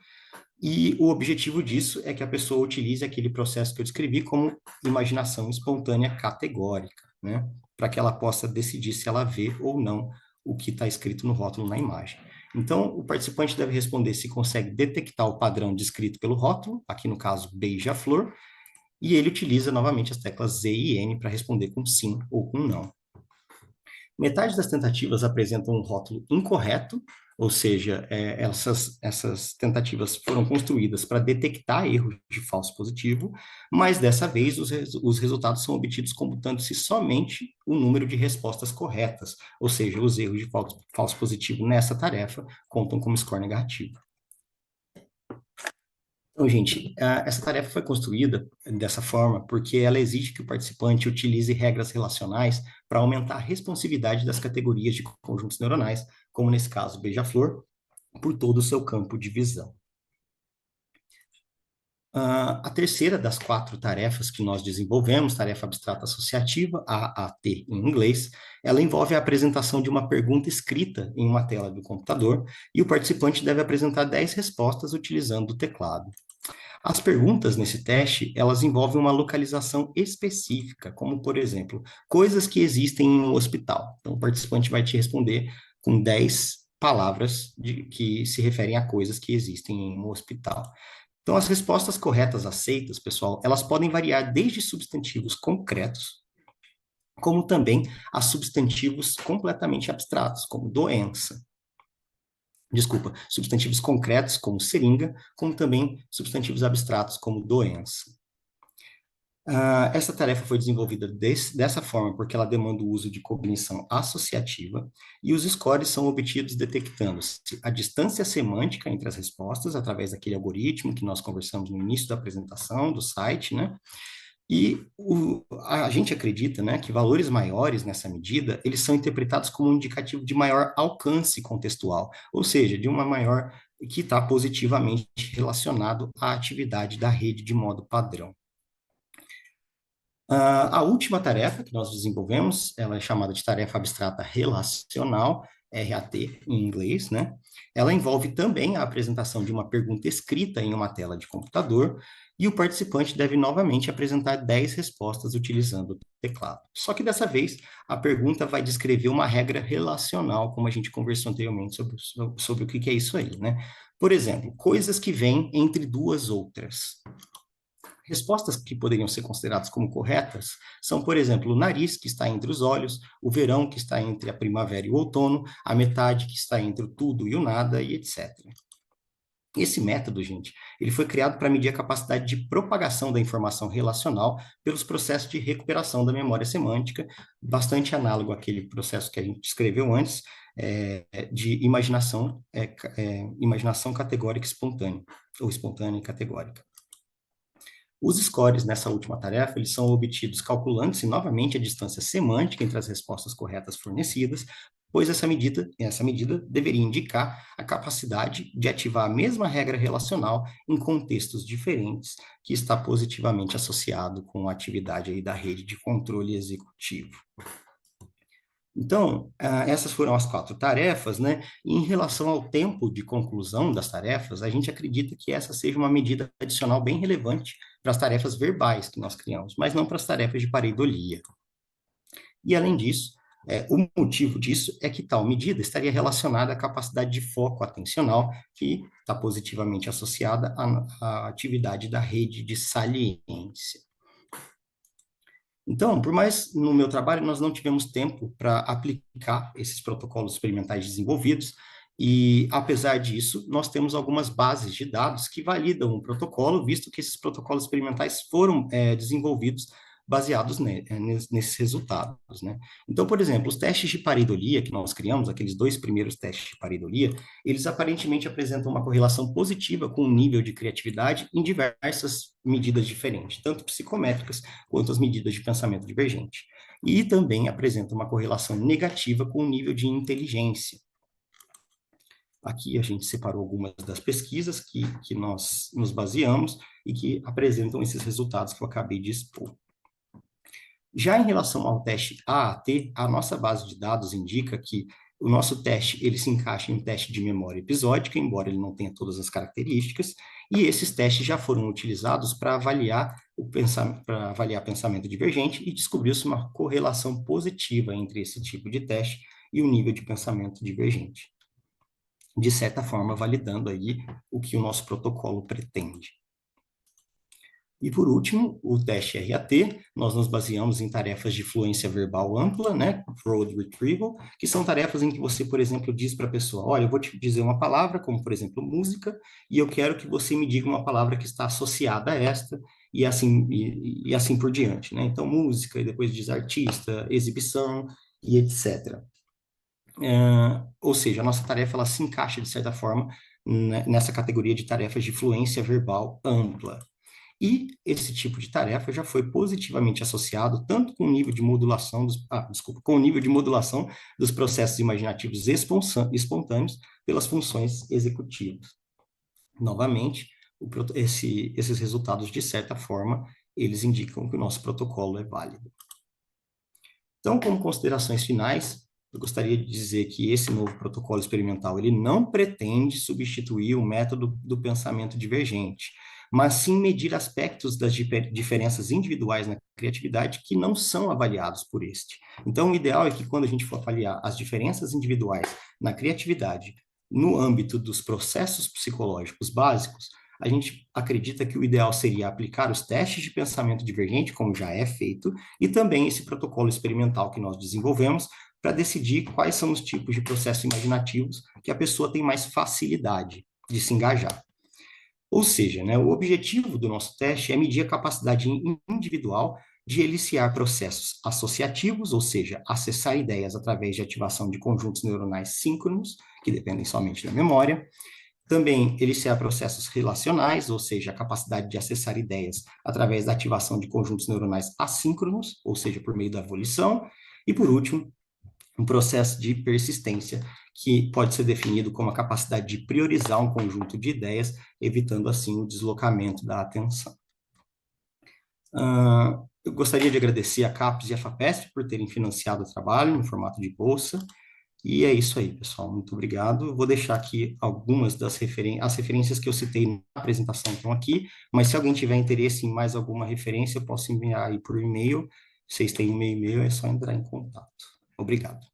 e o objetivo disso é que a pessoa utilize aquele processo que eu descrevi como imaginação espontânea categórica, né? Para que ela possa decidir se ela vê ou não o que está escrito no rótulo na imagem. Então, o participante deve responder se consegue detectar o padrão descrito pelo rótulo, aqui no caso, beija-flor, e ele utiliza novamente as teclas Z e N para responder com sim ou com não. Metade das tentativas apresentam um rótulo incorreto, ou seja, essas tentativas foram construídas para detectar erros de falso positivo, mas dessa vez os resultados são obtidos computando-se somente o número de respostas corretas, ou seja, os erros de falso positivo nessa tarefa contam como score negativo. Então, gente, essa tarefa foi construída dessa forma porque ela exige que o participante utilize regras relacionais para aumentar a responsividade das categorias de conjuntos neuronais, como nesse caso, beija-flor, por todo o seu campo de visão. A terceira das 4 tarefas que nós desenvolvemos, tarefa abstrata associativa, AAT em inglês, ela envolve a apresentação de uma pergunta escrita em uma tela do computador e o participante deve apresentar 10 respostas utilizando o teclado. As perguntas nesse teste, elas envolvem uma localização específica, como, por exemplo, coisas que existem em um hospital. Então, o participante vai te responder com 10 palavras que se referem a coisas que existem em um hospital. Então, as respostas corretas aceitas, pessoal, elas podem variar desde substantivos concretos, como também a substantivos completamente abstratos, como doença. Desculpa, substantivos concretos, como seringa, como também substantivos abstratos, como doença. Essa tarefa foi desenvolvida dessa forma porque ela demanda o uso de cognição associativa e os scores são obtidos detectando-se a distância semântica entre as respostas através daquele algoritmo que nós conversamos no início da apresentação do site, né? E a gente acredita, né, que valores maiores nessa medida, eles são interpretados como um indicativo de maior alcance contextual, ou seja, de uma maior que está positivamente relacionado à atividade da rede de modo padrão. A última tarefa que nós desenvolvemos, ela é chamada de tarefa abstrata relacional, RAT em inglês, né? Ela envolve também a apresentação de uma pergunta escrita em uma tela de computador e o participante deve novamente apresentar 10 respostas utilizando o teclado. Só que dessa vez, a pergunta vai descrever uma regra relacional, como a gente conversou anteriormente sobre o que é isso aí, né? Por exemplo, coisas que vêm entre duas outras. Respostas que poderiam ser consideradas como corretas são, por exemplo, o nariz, que está entre os olhos, o verão, que está entre a primavera e o outono, a metade, que está entre o tudo e o nada, e etc. Esse método, gente, ele foi criado para medir a capacidade de propagação da informação relacional pelos processos de recuperação da memória semântica, bastante análogo àquele processo que a gente descreveu antes, de imaginação categórica espontânea, ou espontânea e categórica. Os scores nessa última tarefa, eles são obtidos calculando-se novamente a distância semântica entre as respostas corretas fornecidas, pois essa medida deveria indicar a capacidade de ativar a mesma regra relacional em contextos diferentes, que está positivamente associado com a atividade aí da rede de controle executivo. Então, essas foram as 4 tarefas, né? E em relação ao tempo de conclusão das tarefas, a gente acredita que essa seja uma medida adicional bem relevante para as tarefas verbais que nós criamos, mas não para as tarefas de pareidolia. E, além disso, o motivo disso é que tal medida estaria relacionada à capacidade de foco atencional, que está positivamente associada à atividade da rede de saliência. Então, por mais no meu trabalho nós não tivemos tempo para aplicar esses protocolos experimentais desenvolvidos, e apesar disso, nós temos algumas bases de dados que validam o protocolo, visto que esses protocolos experimentais foram desenvolvidos baseados nesses resultados, né? Então, por exemplo, os testes de pareidolia que nós criamos, aqueles 2 primeiros testes de pareidolia, eles aparentemente apresentam uma correlação positiva com o nível de criatividade em diversas medidas diferentes, tanto psicométricas quanto as medidas de pensamento divergente. E também apresentam uma correlação negativa com o nível de inteligência. Aqui a gente separou algumas das pesquisas que nós nos baseamos e que apresentam esses resultados que eu acabei de expor. Já em relação ao teste AAT, a nossa base de dados indica que o nosso teste ele se encaixa em um teste de memória episódica, embora ele não tenha todas as características, e esses testes já foram utilizados para avaliar pensamento divergente e descobriu-se uma correlação positiva entre esse tipo de teste e o nível de pensamento divergente. De certa forma, validando aí o que o nosso protocolo pretende. E, por último, o teste RAT, nós nos baseamos em tarefas de fluência verbal ampla, né, Road Retrieval, que são tarefas em que você, por exemplo, diz para a pessoa, olha, eu vou te dizer uma palavra, como, por exemplo, música, e eu quero que você me diga uma palavra que está associada a esta, e assim por diante, né? Então, música, e depois diz artista, exibição, e etc. Ou seja, a nossa tarefa, ela se encaixa, de certa forma, nessa categoria de tarefas de fluência verbal ampla. E esse tipo de tarefa já foi positivamente associado tanto com o nível de modulação com o nível de modulação dos processos imaginativos espontâneos pelas funções executivas. Novamente, esses resultados, de certa forma, eles indicam que o nosso protocolo é válido. Então, como considerações finais, eu gostaria de dizer que esse novo protocolo experimental, ele não pretende substituir o método do pensamento divergente, mas sim medir aspectos das diferenças individuais na criatividade que não são avaliados por este. Então, o ideal é que quando a gente for avaliar as diferenças individuais na criatividade, no âmbito dos processos psicológicos básicos, a gente acredita que o ideal seria aplicar os testes de pensamento divergente, como já é feito, e também esse protocolo experimental que nós desenvolvemos para decidir quais são os tipos de processos imaginativos que a pessoa tem mais facilidade de se engajar. Ou seja, né, o objetivo do nosso teste é medir a capacidade individual de eliciar processos associativos, ou seja, acessar ideias através de ativação de conjuntos neuronais síncronos, que dependem somente da memória. Também eliciar processos relacionais, ou seja, a capacidade de acessar ideias através da ativação de conjuntos neuronais assíncronos, ou seja, por meio da volição. E, por último, um processo de persistência, que pode ser definido como a capacidade de priorizar um conjunto de ideias, evitando assim o deslocamento da atenção. eu gostaria de agradecer a CAPES e a FAPESP por terem financiado o trabalho no formato de bolsa. E é isso aí, pessoal. Muito obrigado. Eu vou deixar aqui algumas das as referências que eu citei na apresentação estão aqui, mas se alguém tiver interesse em mais alguma referência, eu posso enviar aí por e-mail. Vocês têm o meu e-mail, é só entrar em contato. Obrigado.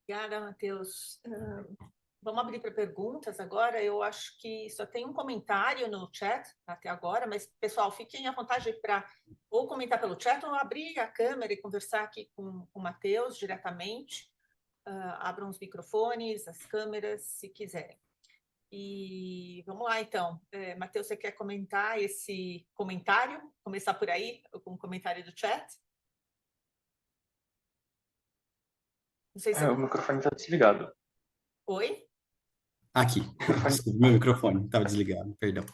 Obrigada, Matheus. Vamos abrir para perguntas agora. Eu acho que só tem um comentário no chat até agora, mas, pessoal, fiquem à vontade para ou comentar pelo chat ou abrir a câmera e conversar aqui com o Matheus diretamente. Abram os microfones, as câmeras, se quiserem. E vamos lá, então. Matheus, você quer comentar esse comentário? Começar por aí, com o comentário do chat? Não sei se O microfone está desligado. Oi? Aqui, meu microfone estava desligado, perdão.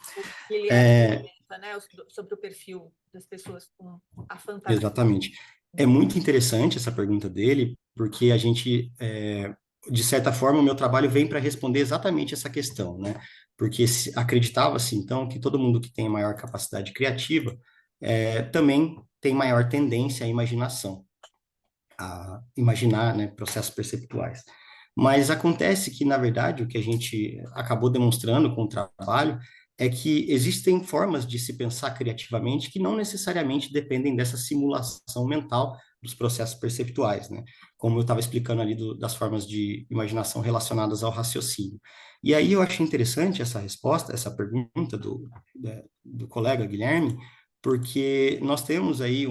Ele comenta, né, sobre o perfil das pessoas com a fantasia. Exatamente. É muito interessante essa pergunta dele, porque a gente, de certa forma, o meu trabalho vem para responder exatamente essa questão, né? Porque acreditava-se, então, que todo mundo que tem maior capacidade criativa também tem maior tendência à imaginação, a imaginar, né, processos perceptuais. Mas acontece que, na verdade, o que a gente acabou demonstrando com o trabalho é que existem formas de se pensar criativamente que não necessariamente dependem dessa simulação mental dos processos perceptuais, né? Como eu estava explicando ali das formas de imaginação relacionadas ao raciocínio. E aí eu achei interessante essa resposta, essa pergunta do colega Guilherme, porque nós temos aí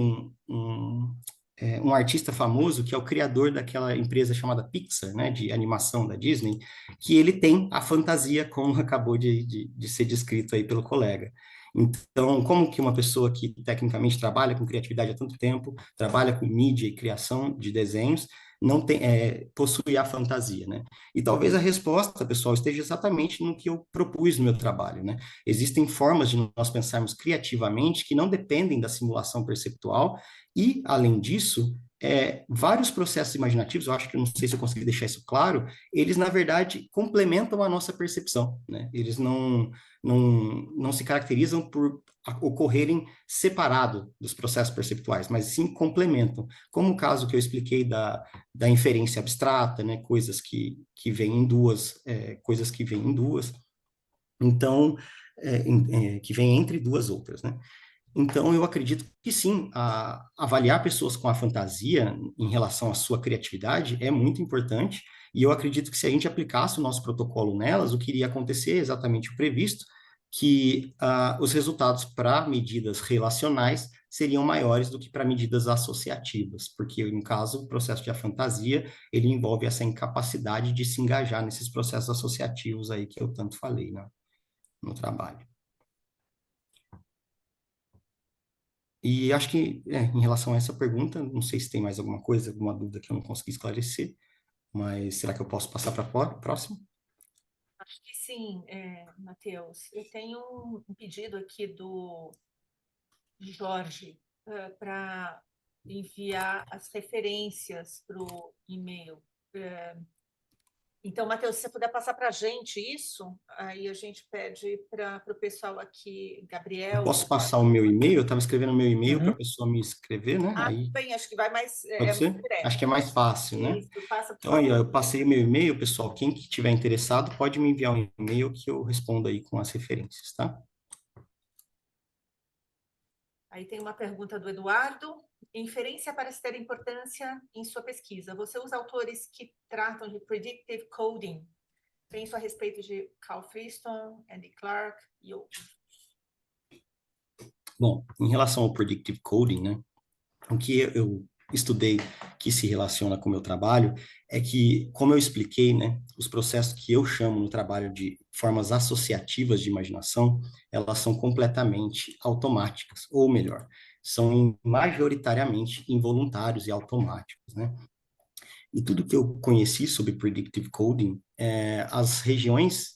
um artista famoso que é o criador daquela empresa chamada Pixar, né, de animação da Disney, que ele tem a fantasia, como acabou de ser descrito aí pelo colega. Então, como que uma pessoa que tecnicamente trabalha com criatividade há tanto tempo, trabalha com mídia e criação de desenhos, não tem, possui a fantasia, né? E talvez a resposta, pessoal, esteja exatamente no que eu propus no meu trabalho, né? Existem formas de nós pensarmos criativamente que não dependem da simulação perceptual e, além disso, vários processos imaginativos, eu acho que não sei se eu consegui deixar isso claro, eles, na verdade, complementam a nossa percepção, né? Eles não se caracterizam por ocorrerem separado dos processos perceptuais, mas sim complementam. Como o caso que eu expliquei da inferência abstrata, né? Coisas que vêm em duas, coisas que vêm em duas, então, que vêm entre duas outras, né? Então, eu acredito que sim, avaliar pessoas com a fantasia em relação à sua criatividade é muito importante, e eu acredito que se a gente aplicasse o nosso protocolo nelas, o que iria acontecer é exatamente o previsto, que os resultados para medidas relacionais seriam maiores do que para medidas associativas, porque, no caso, o processo de fantasia, ele envolve essa incapacidade de se engajar nesses processos associativos aí que eu tanto falei, né, no trabalho. E acho que, em relação a essa pergunta, não sei se tem mais alguma coisa, alguma dúvida que eu não consegui esclarecer, mas será que eu posso passar para a próxima? Acho que sim, Matheus. Eu tenho um pedido aqui do Jorge para enviar as referências para o e-mail. Então, Matheus, se você puder passar para a gente isso, aí a gente pede para o pessoal aqui, Gabriel. Eu posso passar o meu e-mail? Eu estava escrevendo o meu e-mail para a pessoa me escrever, né? Aí, bem, acho que vai mais. pode ser? Direto. Acho que é mais fácil, né? Isso, passa, então, aí, ó, eu passei o meu e-mail, pessoal. Quem que tiver interessado, pode me enviar um e-mail que eu respondo aí com as referências, tá? Aí tem uma pergunta do Eduardo. Inferência parece ter importância em sua pesquisa. Você usa autores que tratam de predictive coding. Penso a respeito de Carl Friston, Andy Clark e outros. Bom, em relação ao predictive coding, né? O que eu estudei que se relaciona com o meu trabalho é que, como eu expliquei, né, os processos que eu chamo no trabalho de formas associativas de imaginação, elas são completamente automáticas, ou melhor, são majoritariamente involuntários e automáticos, né? E tudo que eu conheci sobre predictive coding, as regiões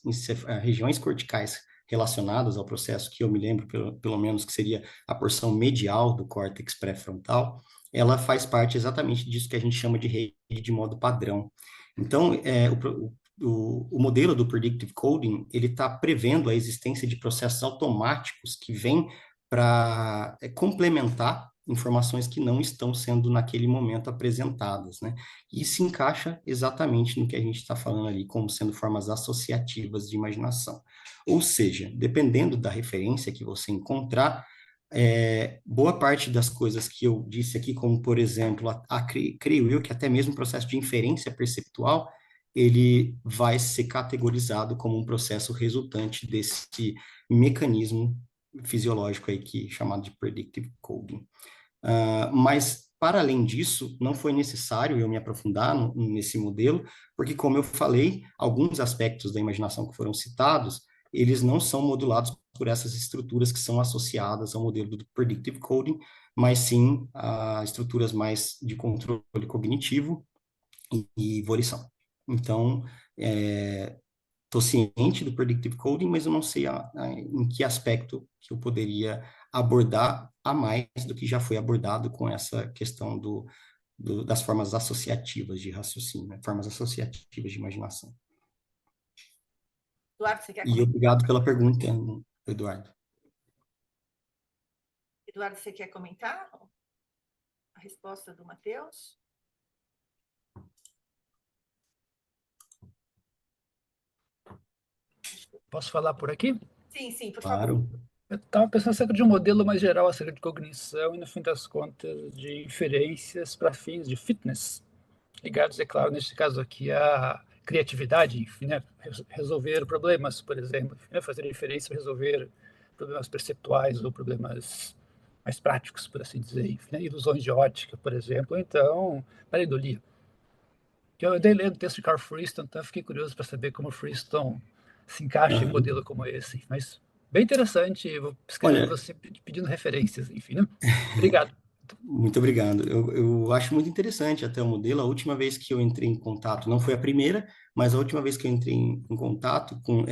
corticais relacionadas ao processo, que eu me lembro, pelo menos, que seria a porção medial do córtex pré-frontal, ela faz parte exatamente disso que a gente chama de rede de modo padrão. Então, o modelo do predictive coding, ele está prevendo a existência de processos automáticos que vêm para complementar informações que não estão sendo naquele momento apresentadas, né? E se encaixa exatamente no que a gente está falando ali, como sendo formas associativas de imaginação. Ou seja, dependendo da referência que você encontrar, boa parte das coisas que eu disse aqui, como por exemplo, creio eu que até mesmo o processo de inferência perceptual, ele vai ser categorizado como um processo resultante desse mecanismo fisiológico aí chamado de predictive coding. Mas, para além disso, não foi necessário eu me aprofundar nesse modelo, porque, como eu falei, alguns aspectos da imaginação que foram citados, eles não são modulados por essas estruturas que são associadas ao modelo do predictive coding, mas sim a estruturas mais de controle cognitivo e volição. Então, estou ciente do predictive coding, mas eu não sei em que aspecto que eu poderia abordar a mais do que já foi abordado com essa questão das formas associativas de raciocínio, né? Formas associativas de imaginação. Eduardo, você quer E comentar? obrigado pela pergunta, Eduardo. Eduardo, você quer comentar a resposta do Matheus? Posso falar por aqui? Sim, por favor. Claro. Eu estava pensando acerca de um modelo mais geral acerca de cognição e, no fim das contas, de inferências para fins de fitness, ligados, é claro, neste caso aqui, à criatividade, enfim, né? Resolver problemas, por exemplo, enfim, né? Fazer inferência para resolver problemas perceptuais ou problemas mais práticos, por assim dizer, enfim, né? Ilusões de ótica, por exemplo, então, pareidolia. Eu andei lendo o texto de Carl Friston, então fiquei curioso para saber como o Friston se encaixa em um modelo como esse. Mas bem interessante, vou escrever para Olha, você pedindo referências, enfim, né? Obrigado. muito obrigado. Eu acho muito interessante até o modelo. A última vez que eu entrei em contato, não foi a primeira, mas a última vez que eu entrei em contato com.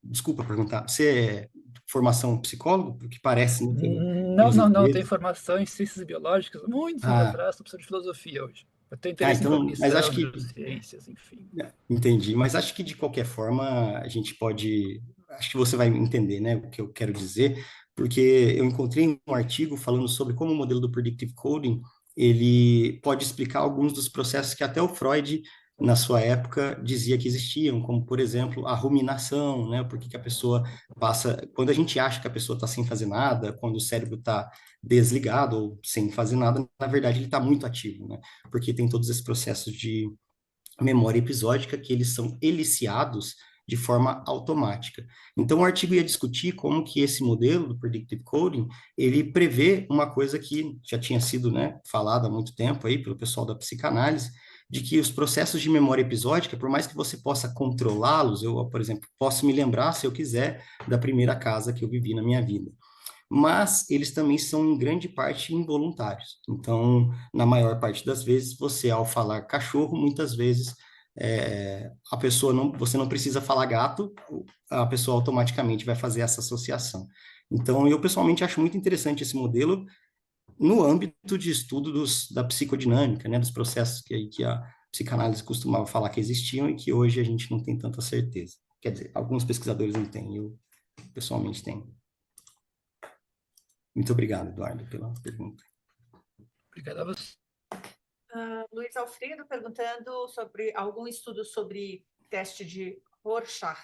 Desculpa perguntar, você é de formação psicólogo? Porque parece, né, Não, tenho filosofia. formação em ciências biológicas, muitos anos Ah, atrás, estou precisando de filosofia hoje. Eu tenho interesse em então, mas cognição, acho que. neurociências, enfim. Entendi, mas acho que de qualquer forma a gente pode. Acho que você vai entender, né, o que eu quero dizer, porque eu encontrei um artigo falando sobre como o modelo do predictive coding ele pode explicar alguns dos processos que até o Freud, na sua época, dizia que existiam, como, por exemplo, a ruminação, né, porque que a pessoa passa. Quando a gente acha que a pessoa está sem fazer nada, quando o cérebro está desligado ou sem fazer nada, na verdade ele está muito ativo, né, porque tem todos esses processos de memória episódica que eles são eliciados de forma automática. Então, o artigo ia discutir como que esse modelo do predictive coding, ele prevê uma coisa que já tinha sido, né, falado há muito tempo aí pelo pessoal da psicanálise, de que os processos de memória episódica, por mais que você possa controlá-los, eu, por exemplo, posso me lembrar, se eu quiser, da primeira casa que eu vivi na minha vida, mas eles também são em grande parte involuntários. Então, na maior parte das vezes, você ao falar cachorro, muitas vezes a pessoa não, você não precisa falar gato, a pessoa automaticamente vai fazer essa associação. Então, eu pessoalmente acho muito interessante esse modelo no âmbito de estudo da psicodinâmica, né, dos processos que a psicanálise costumava falar que existiam e que hoje a gente não tem tanta certeza. Quer dizer, alguns pesquisadores não têm, eu pessoalmente tenho. Muito obrigado, Eduardo, pela pergunta. Obrigado a você. Luiz Alfredo perguntando sobre algum estudo sobre teste de Rorschach.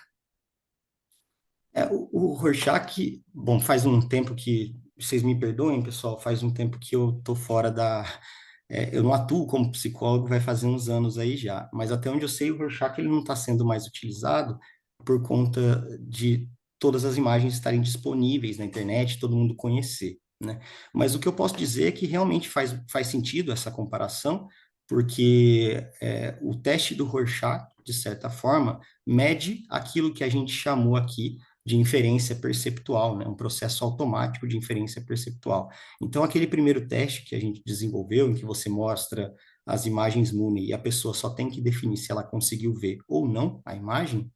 O Rorschach, bom, faz um tempo que, vocês me perdoem, pessoal, faz um tempo que eu tô fora eu não atuo como psicólogo, vai fazer uns anos aí já, mas até onde eu sei, o Rorschach ele não está sendo mais utilizado por conta de todas as imagens estarem disponíveis na internet, todo mundo conhecer, né? Mas o que eu posso dizer é que realmente faz sentido essa comparação, porque o teste do Rorschach, de certa forma, mede aquilo que a gente chamou aqui de inferência perceptual, né? Um processo automático de inferência perceptual. Então, aquele primeiro teste que a gente desenvolveu, em que você mostra as imagens Mooney e a pessoa só tem que definir se ela conseguiu ver ou não a imagem,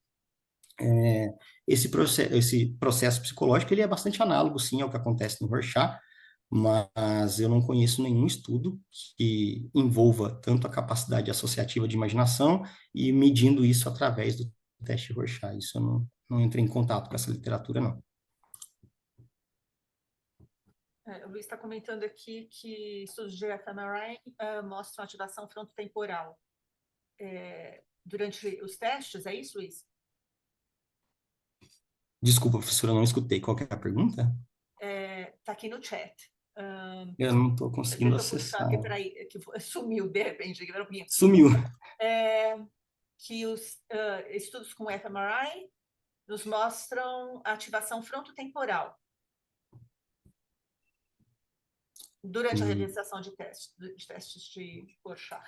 esse processo psicológico ele é bastante análogo, sim, ao que acontece no Rorschach, mas eu não conheço nenhum estudo que envolva tanto a capacidade associativa de imaginação e medindo isso através do teste Rorschach. Isso eu não entrei em contato com essa literatura, não. O Luiz está comentando aqui que estudos de fMRI mostram ativação frontotemporal durante os testes, é isso, Luiz? Desculpa, professora, eu não escutei. Qual que é a pergunta? Está aqui no chat. Eu não estou conseguindo Deixa eu buscar acessar. aqui, peraí, que sumiu de repente. Espera um pouquinho. Sumiu. Que os estudos com fMRI nos mostram a ativação frontotemporal durante a realização de testes de Rorschach.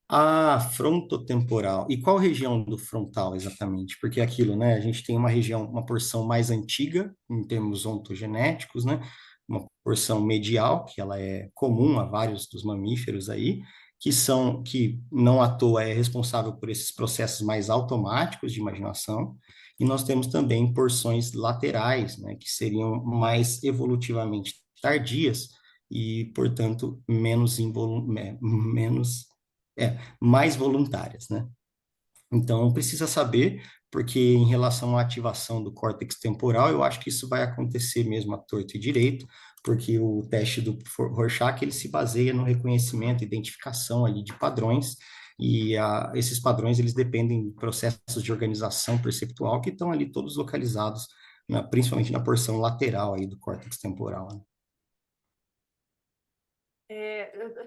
Ah, frontotemporal. E qual região do frontal exatamente? Porque é aquilo, né? A gente tem uma região, uma porção mais antiga, em termos ontogenéticos, né? Uma porção medial, que ela é comum a vários dos mamíferos aí, que não à toa é responsável por esses processos mais automáticos de imaginação. E nós temos também porções laterais, né? Que seriam mais evolutivamente tardias e, portanto, mais voluntárias, né? Então, precisa saber, porque em relação à ativação do córtex temporal, eu acho que isso vai acontecer mesmo à torto e direito, porque o teste do Rorschach, ele se baseia no reconhecimento, identificação ali de padrões, e esses padrões, eles dependem de processos de organização perceptual que estão ali todos localizados, principalmente na porção lateral aí do córtex temporal, né?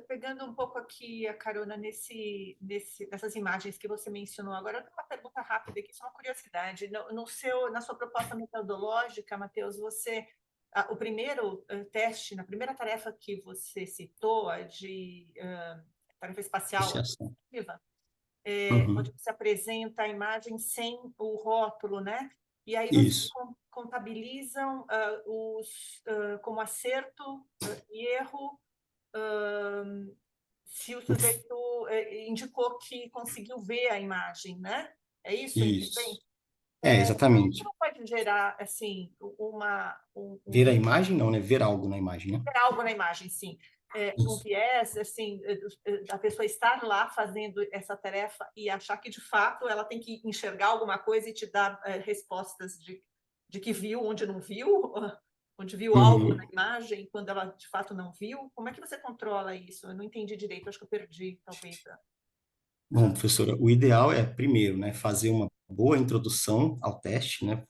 Pegando um pouco aqui a carona nessas imagens que você mencionou agora, eu tenho uma pergunta rápida aqui, só uma curiosidade. Na sua proposta metodológica, Matheus, o primeiro teste, na primeira tarefa que você citou, a de tarefa espacial Associação. associativa, Uhum. onde você apresenta a imagem sem o rótulo, né? E aí vocês Isso. contabilizam como acerto e erro se o sujeito indicou que conseguiu ver a imagem, né? É isso? Entendi bem? Isso. Exatamente. Isso pode gerar, assim, Ver a imagem, não, né? Ver algo na imagem, né? algo na imagem, sim. Um Isso. viés, assim, a pessoa estar lá fazendo essa tarefa e achar que, de fato, ela tem que enxergar alguma coisa e te dar respostas de que viu, onde não viu, onde viu algo na imagem, quando ela, de fato, não viu. Como é que você controla isso? Eu não entendi direito, acho que eu perdi, talvez. Bom, professora, o ideal é, primeiro, né, fazer uma boa introdução ao teste, né,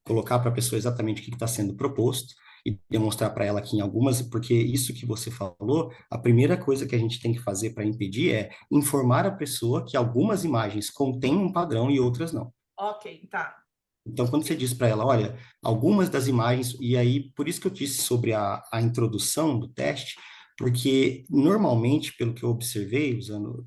colocar para a pessoa exatamente o que está sendo proposto e demonstrar para ela que em algumas, porque isso que você falou, a primeira coisa que a gente tem que fazer para impedir é informar a pessoa que algumas imagens contêm um padrão e outras não. Ok, tá. Então, quando você diz para ela, olha, algumas das imagens, e aí, por isso que eu disse sobre a introdução do teste, porque normalmente, pelo que eu observei,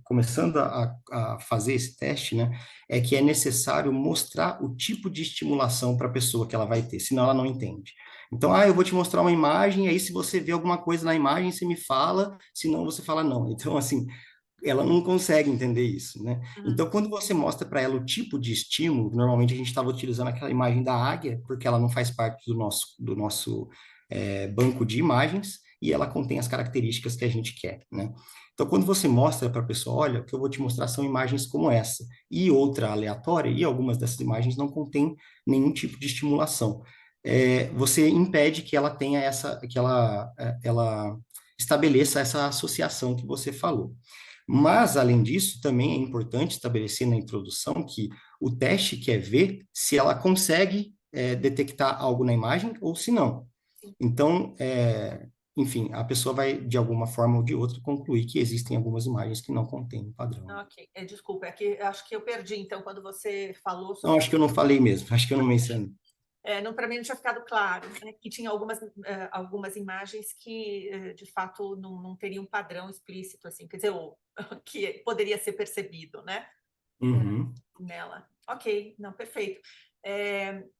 começando a fazer esse teste, né, é que é necessário mostrar o tipo de estimulação para a pessoa que ela vai ter, senão ela não entende. Então, eu vou te mostrar uma imagem, aí se você vê alguma coisa na imagem, você me fala, senão você fala não. Então, assim, ela não consegue entender isso, né? Então, quando você mostra para ela o tipo de estímulo, normalmente a gente estava utilizando aquela imagem da águia, porque ela não faz parte do nosso banco de imagens e ela contém as características que a gente quer, né? Então, quando você mostra para a pessoa, olha, o que eu vou te mostrar são imagens como essa e outra aleatória, e algumas dessas imagens não contêm nenhum tipo de estimulação. Você impede que ela tenha ela estabeleça essa associação que você falou. Mas, além disso, também é importante estabelecer na introdução que o teste quer ver se ela consegue detectar algo na imagem ou se não. Então, enfim, a pessoa vai, de alguma forma ou de outra, concluir que existem algumas imagens que não contêm o padrão. Ok, desculpa, acho que eu perdi, então, quando você falou sobre... Não, acho que eu não falei mesmo, acho que eu não mencionei. Para mim não tinha ficado claro, né, que tinha algumas imagens que, de fato, não teriam um padrão explícito, assim, quer dizer, ou que poderia ser percebido, né, nela. Ok, não, perfeito.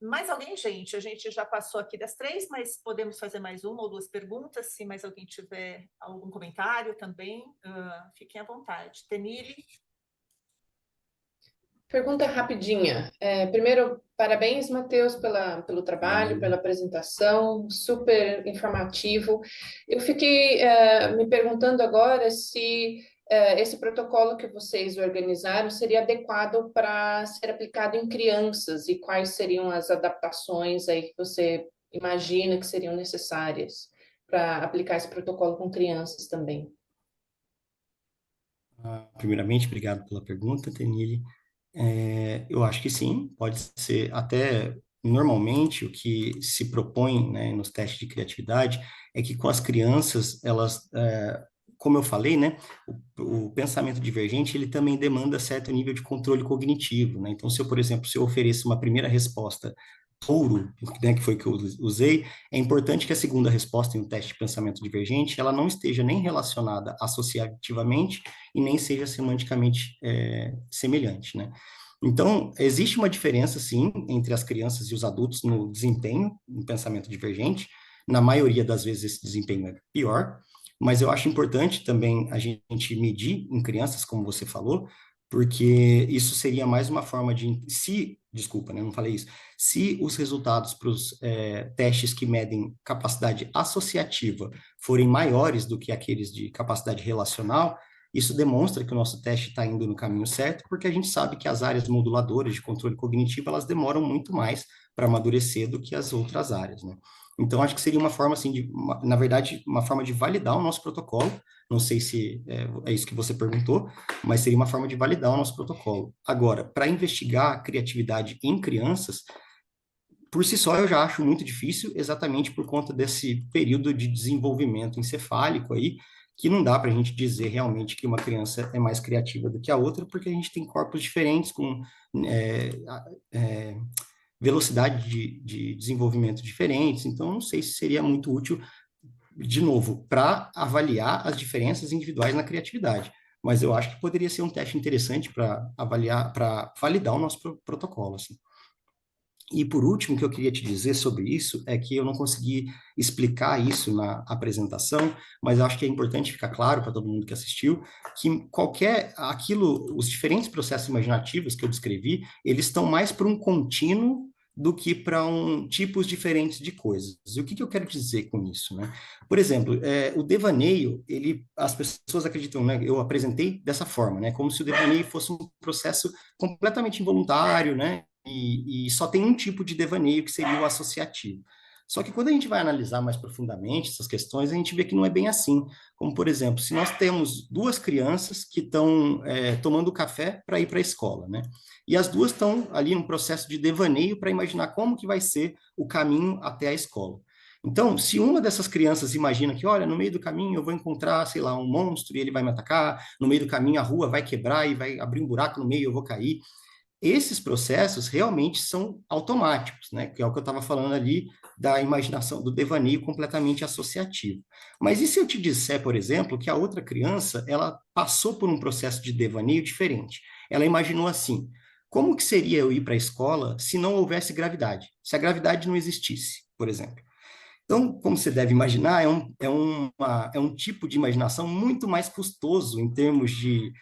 Mais alguém, gente? A gente já passou aqui das 3, mas podemos fazer mais uma ou 2 perguntas, se mais alguém tiver algum comentário também, fiquem à vontade. Tenille? Pergunta rapidinha. Primeiro, parabéns, Matheus, pelo trabalho, pela apresentação, super informativo. Eu fiquei me perguntando agora se esse protocolo que vocês organizaram seria adequado para ser aplicado em crianças e quais seriam as adaptações aí que você imagina que seriam necessárias para aplicar esse protocolo com crianças também? Primeiramente, obrigado pela pergunta, Tenille. Eu acho que sim, pode ser até normalmente o que se propõe, né, nos testes de criatividade é que com as crianças, elas, como eu falei, né, o pensamento divergente, ele também demanda certo nível de controle cognitivo, né? Então, se eu, por exemplo, se eu ofereço uma primeira resposta touro, né, que foi que eu usei, é importante que a segunda resposta em um teste de pensamento divergente, ela não esteja nem relacionada associativamente e nem seja semanticamente semelhante, né? Então, existe uma diferença, sim, entre as crianças e os adultos no desempenho, no pensamento divergente. Na maioria das vezes, esse desempenho é pior, mas eu acho importante também a gente medir em crianças, como você falou, porque isso seria mais uma forma de, desculpa, né, não falei isso, se os resultados para os testes que medem capacidade associativa forem maiores do que aqueles de capacidade relacional, isso demonstra que o nosso teste está indo no caminho certo, porque a gente sabe que as áreas moduladoras de controle cognitivo, elas demoram muito mais para amadurecer do que as outras áreas, né? Então, acho que seria uma forma, assim, na verdade, uma forma de validar o nosso protocolo. Não sei se é isso que você perguntou, mas seria uma forma de validar o nosso protocolo. Agora, para investigar a criatividade em crianças, por si só eu já acho muito difícil, exatamente por conta desse período de desenvolvimento encefálico aí, que não dá para a gente dizer realmente que uma criança é mais criativa do que a outra, porque a gente tem corpos diferentes, com é, é, velocidade de desenvolvimento diferentes, então não sei se seria muito útil, de novo, para avaliar as diferenças individuais na criatividade. Mas eu acho que poderia ser um teste interessante para avaliar, para validar o nosso protocolo, assim. E por último, o que eu queria te dizer sobre isso é que eu não consegui explicar isso na apresentação, mas eu acho que é importante ficar claro para todo mundo que assistiu que os diferentes processos imaginativos que eu descrevi, eles estão mais para um contínuo do que para tipos diferentes de coisas. E o que eu quero dizer com isso, né? Por exemplo, o devaneio, as pessoas acreditam, né? Eu apresentei dessa forma, né? Como se o devaneio fosse um processo completamente involuntário, né? E só tem um tipo de devaneio que seria o associativo. Só que quando a gente vai analisar mais profundamente essas questões, a gente vê que não é bem assim. Como, por exemplo, se nós temos duas crianças que estão tomando café para ir para a escola, né? E as duas estão ali num processo de devaneio para imaginar como que vai ser o caminho até a escola. Então, se uma dessas crianças imagina que, olha, no meio do caminho eu vou encontrar, sei lá, um monstro e ele vai me atacar, no meio do caminho a rua vai quebrar e vai abrir um buraco no meio e eu vou cair, esses processos realmente são automáticos, né? Que é o que eu estava falando ali da imaginação, do devaneio completamente associativo. Mas e se eu te disser, por exemplo, que a outra criança, ela passou por um processo de devaneio diferente? Ela imaginou assim: como que seria eu ir para a escola se não houvesse gravidade? Se a gravidade não existisse, por exemplo. Então, como você deve imaginar, é um tipo de imaginação muito mais custoso em termos de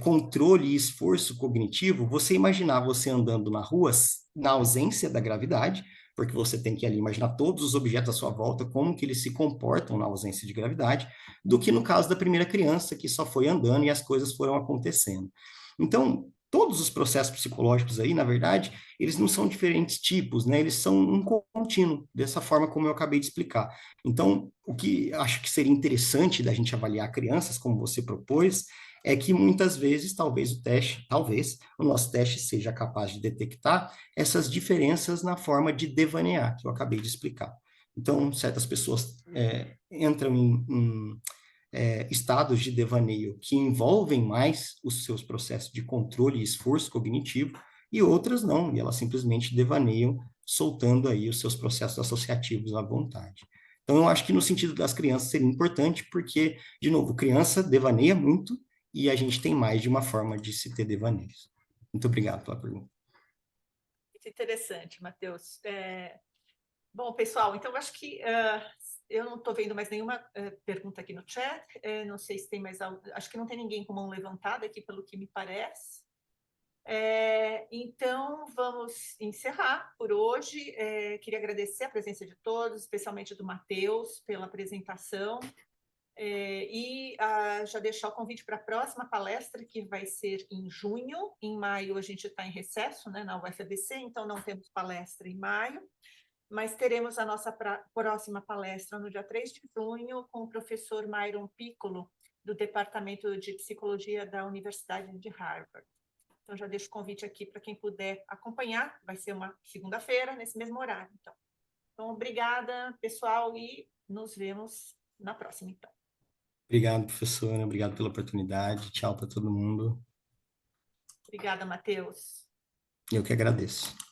controle e esforço cognitivo. Você imaginar você andando na rua na ausência da gravidade, porque você tem que ali imaginar todos os objetos à sua volta, como que eles se comportam na ausência de gravidade, do que no caso da primeira criança, que só foi andando e as coisas foram acontecendo. Então, todos os processos psicológicos aí, na verdade, eles não são diferentes tipos, né? Eles são um contínuo, dessa forma como eu acabei de explicar. Então, o que acho que seria interessante da gente avaliar crianças, como você propôs, é que muitas vezes, talvez o nosso teste seja capaz de detectar essas diferenças na forma de devanear, que eu acabei de explicar. Então, certas pessoas entram em estados de devaneio que envolvem mais os seus processos de controle e esforço cognitivo, e outras não, e elas simplesmente devaneiam, soltando aí os seus processos associativos à vontade. Então, eu acho que no sentido das crianças seria importante, porque, de novo, criança devaneia muito, e a gente tem mais de uma forma de se ter devaneios. Muito obrigado pela pergunta. Muito interessante, Matheus. Bom, pessoal, então eu acho que eu não estou vendo mais nenhuma pergunta aqui no chat. Não sei se tem mais algo. Acho que não tem ninguém com mão levantada aqui, pelo que me parece. Então, vamos encerrar por hoje. Queria agradecer a presença de todos, especialmente do Matheus, pela apresentação. Já deixar o convite para a próxima palestra, que vai ser em junho. Em maio, a gente está em recesso, né, na UFABC, então não temos palestra em maio. mas teremos a nossa próxima palestra no dia 3 de junho com o professor Myron Piccolo, do Departamento de Psicologia da Universidade de Harvard. Então, já deixo o convite aqui para quem puder acompanhar. Vai ser uma segunda-feira, nesse mesmo horário. Então, obrigada, pessoal, e nos vemos na próxima, então. Obrigado, professora. Obrigado pela oportunidade. Tchau para todo mundo. Obrigada, Matheus. Eu que agradeço.